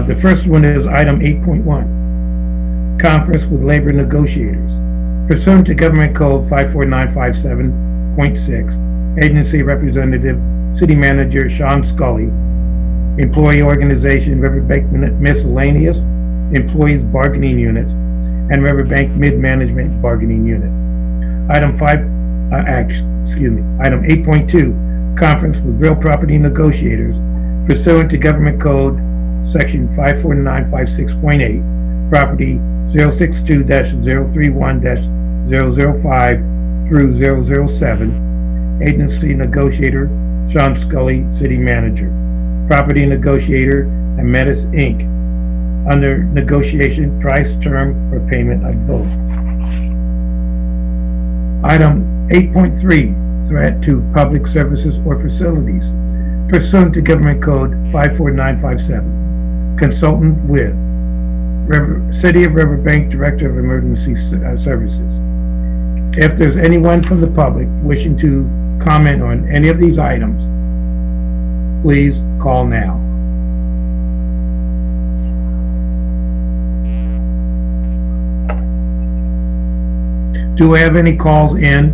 The first one is item 8.1, conference with labor negotiators. Pursuant to Government Code 54957.6, Agency Representative, City Manager Sean Scully, Employee Organization Riverbank Miscellaneous, Employees Bargaining Unit, and Riverbank Mid-Management Bargaining Unit. Item 8.2, conference with real property negotiators pursuant to Government Code Section 54956.8, property 062-031-005 through 007, agency negotiator Sean Scully, city manager, property negotiator Ametis Inc., under negotiation, price, term, or payment of both. Item 8.3, threat to public services or facilities, pursuant to Government Code 54957, consultant with City of Riverbank Director of Emergency Services. If there's anyone from the public wishing to comment on any of these items, please call now. Do we have any calls in?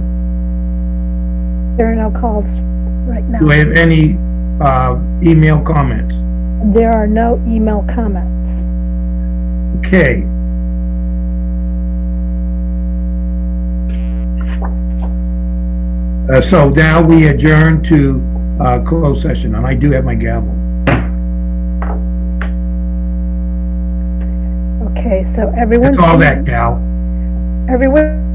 There are no calls right now. Do we have any email comments? There are no email comments. Okay. So now we adjourn to closed session, and I do have my gavel. Okay, so everyone. That's all that, Cal. Everyone.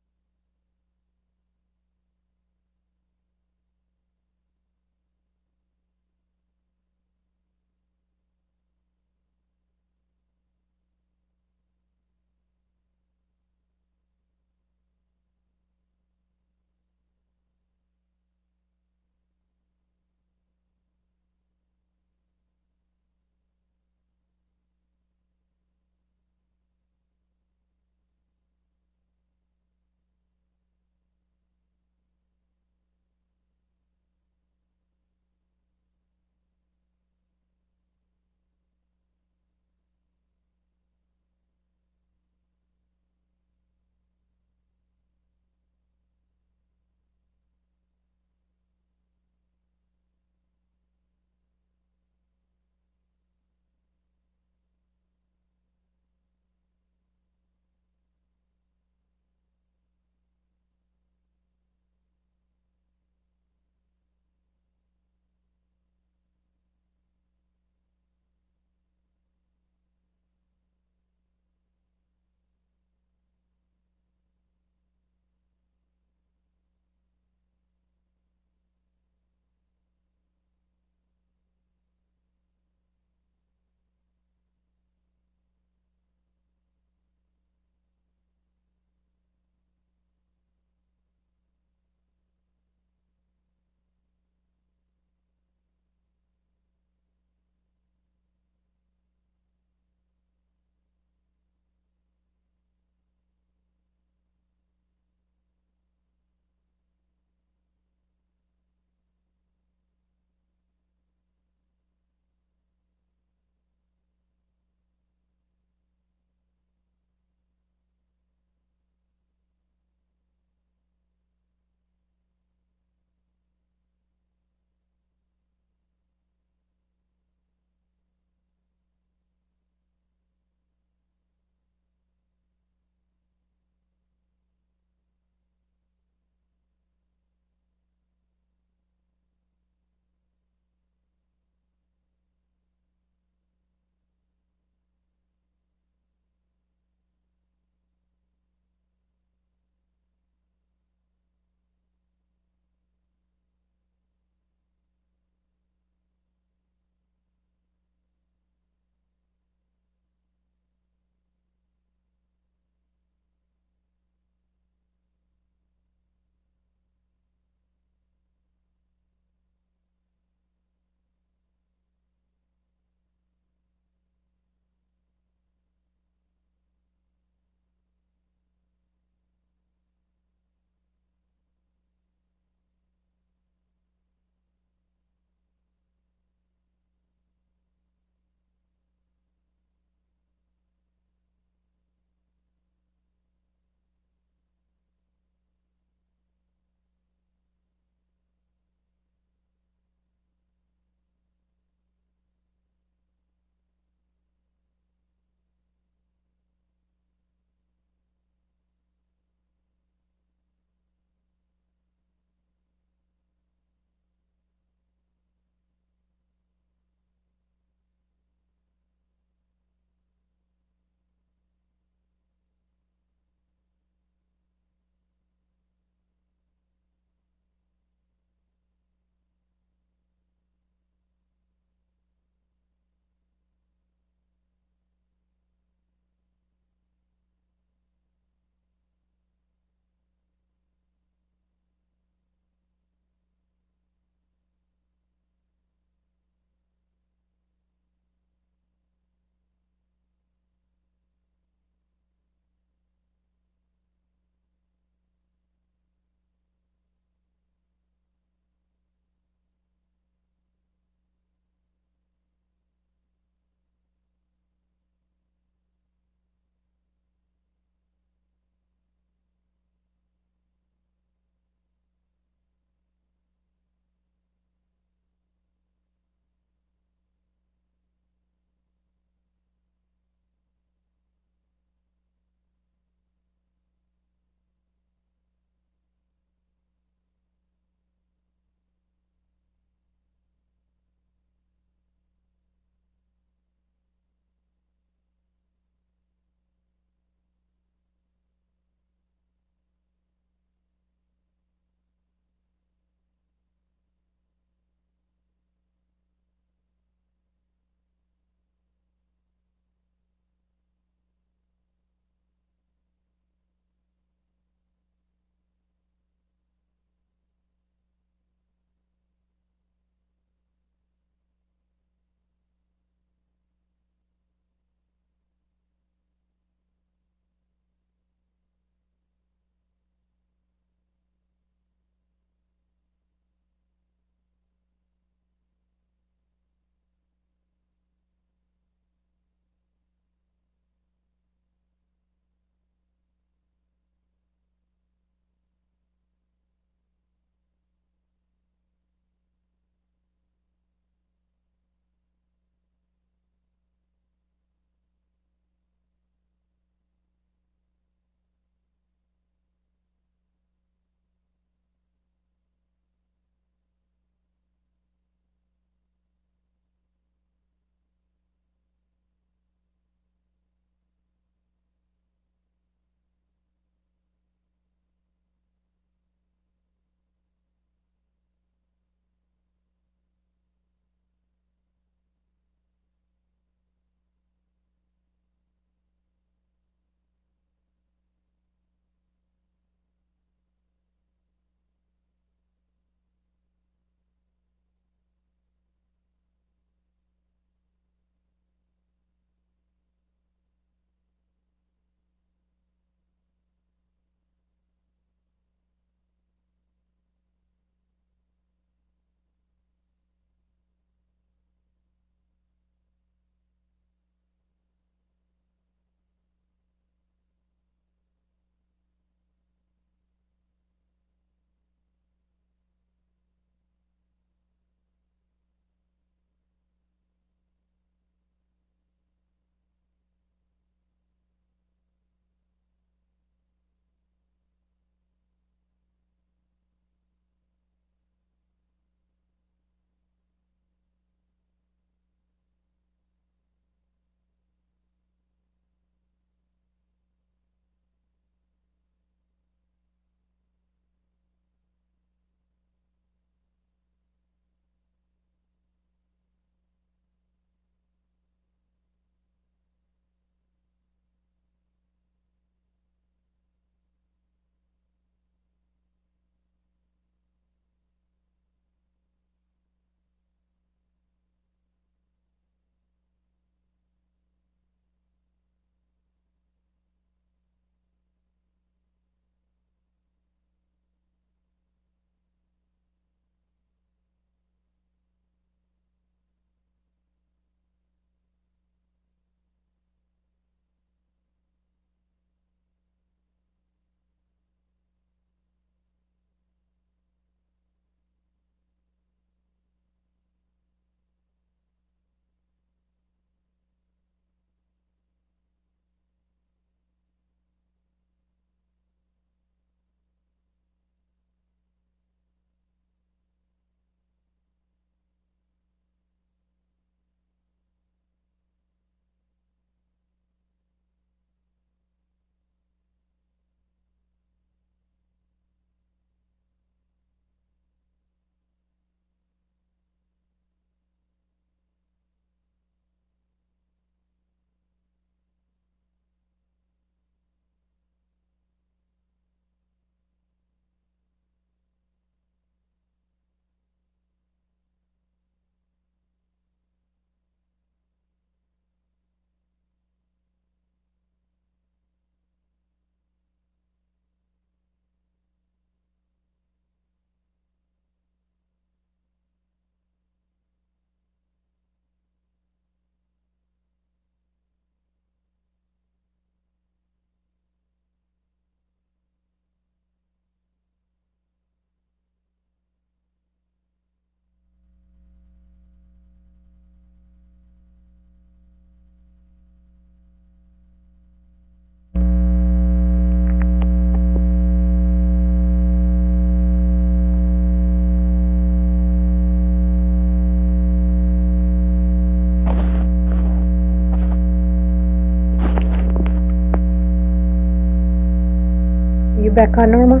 back on, Norma?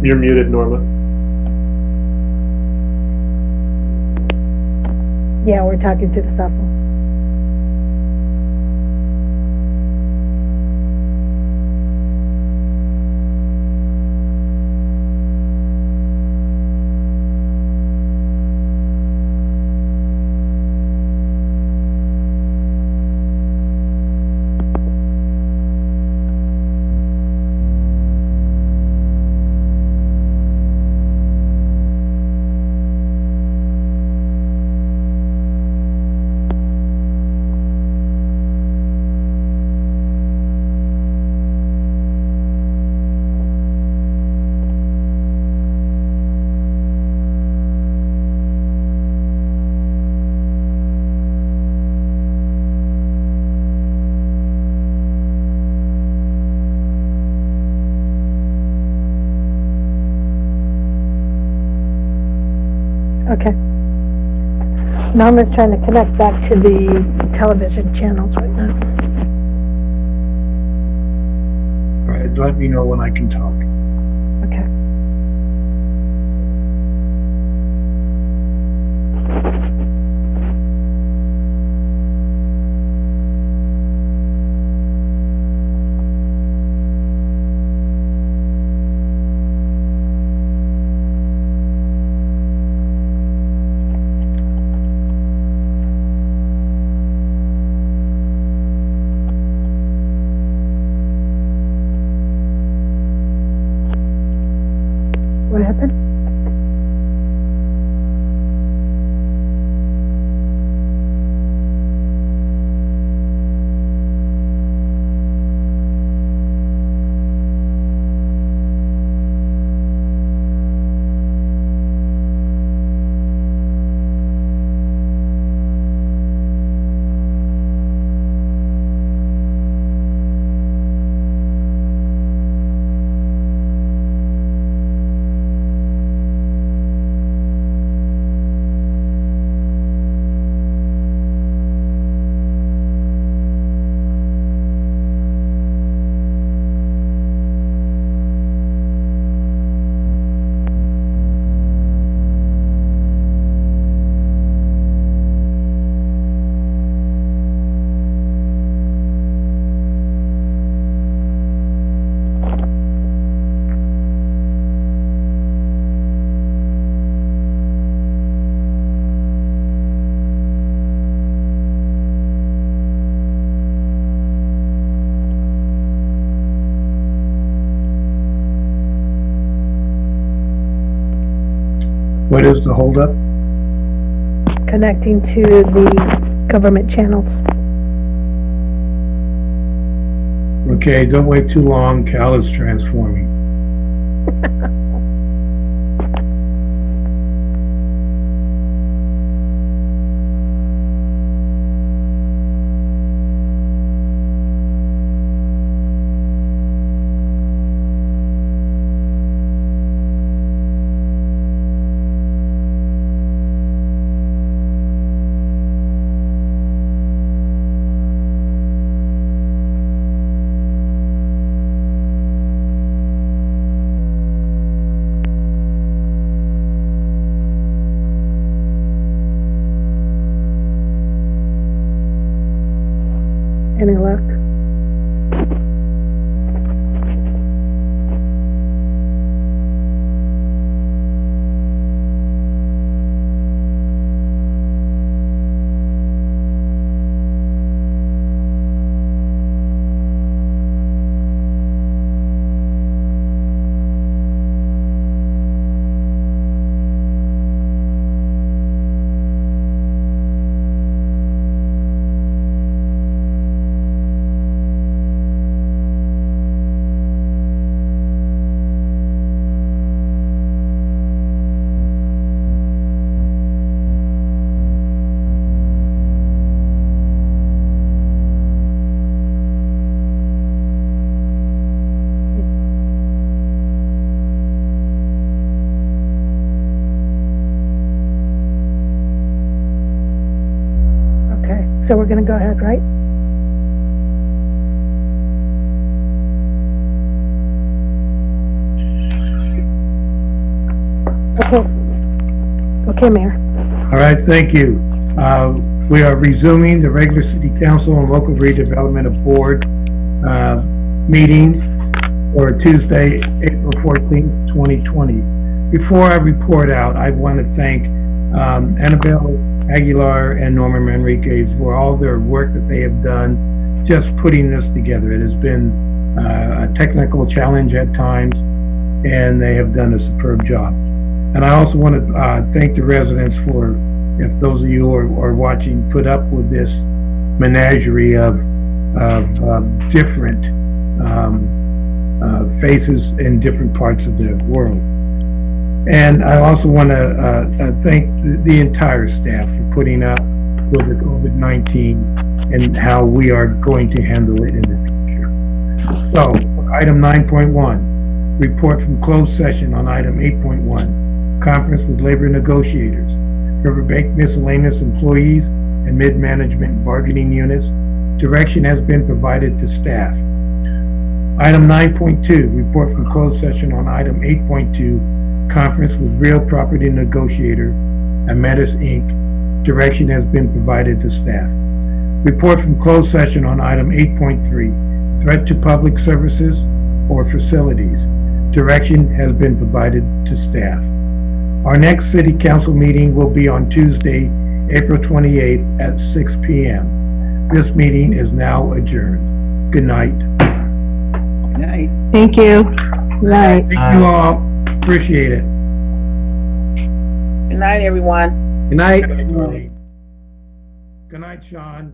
You're muted, Norma. Yeah, we're talking through the cell phone. Okay. Norma's trying to connect back to the television channels right now. All right, let me know when I can talk. Okay. What happened? What is the holdup? Connecting to the government channels. Okay, don't wait too long. Cal is transforming. Any luck? So we're gonna go ahead, right? Okay. Okay, Mayor. All right, thank you. We are resuming the regular City Council and Local Redevelopment Board meeting for Tuesday, April 14th, 2020. Before I report out, I want to thank Annabelle Aguilar and Norman Manriquez for all their work that they have done just putting this together. It has been a technical challenge at times, and they have done a superb job. And I also want to thank the residents for, if those of you who are watching, put up with this menagerie of different faces in different parts of the world. And I also want to thank the entire staff for putting up with the COVID-19 and how we are going to handle it in the future. So, item 9.1, report from closed session on item 8.1. Conference with labor negotiators, Riverbank miscellaneous employees, and mid-management bargaining units. Direction has been provided to staff. Item 9.2, report from closed session on item 8.2, conference with real property negotiator, Ametis Inc. Direction has been provided to staff. Report from closed session on item 8.3, threat to public services or facilities. Direction has been provided to staff. Our next City Council meeting will be on Tuesday, April 28th at 6 p.m. This meeting is now adjourned. Good night. Good night. Thank you. Right. Thank you all. Appreciate it. Good night, everyone. Good night. Good night, Sean.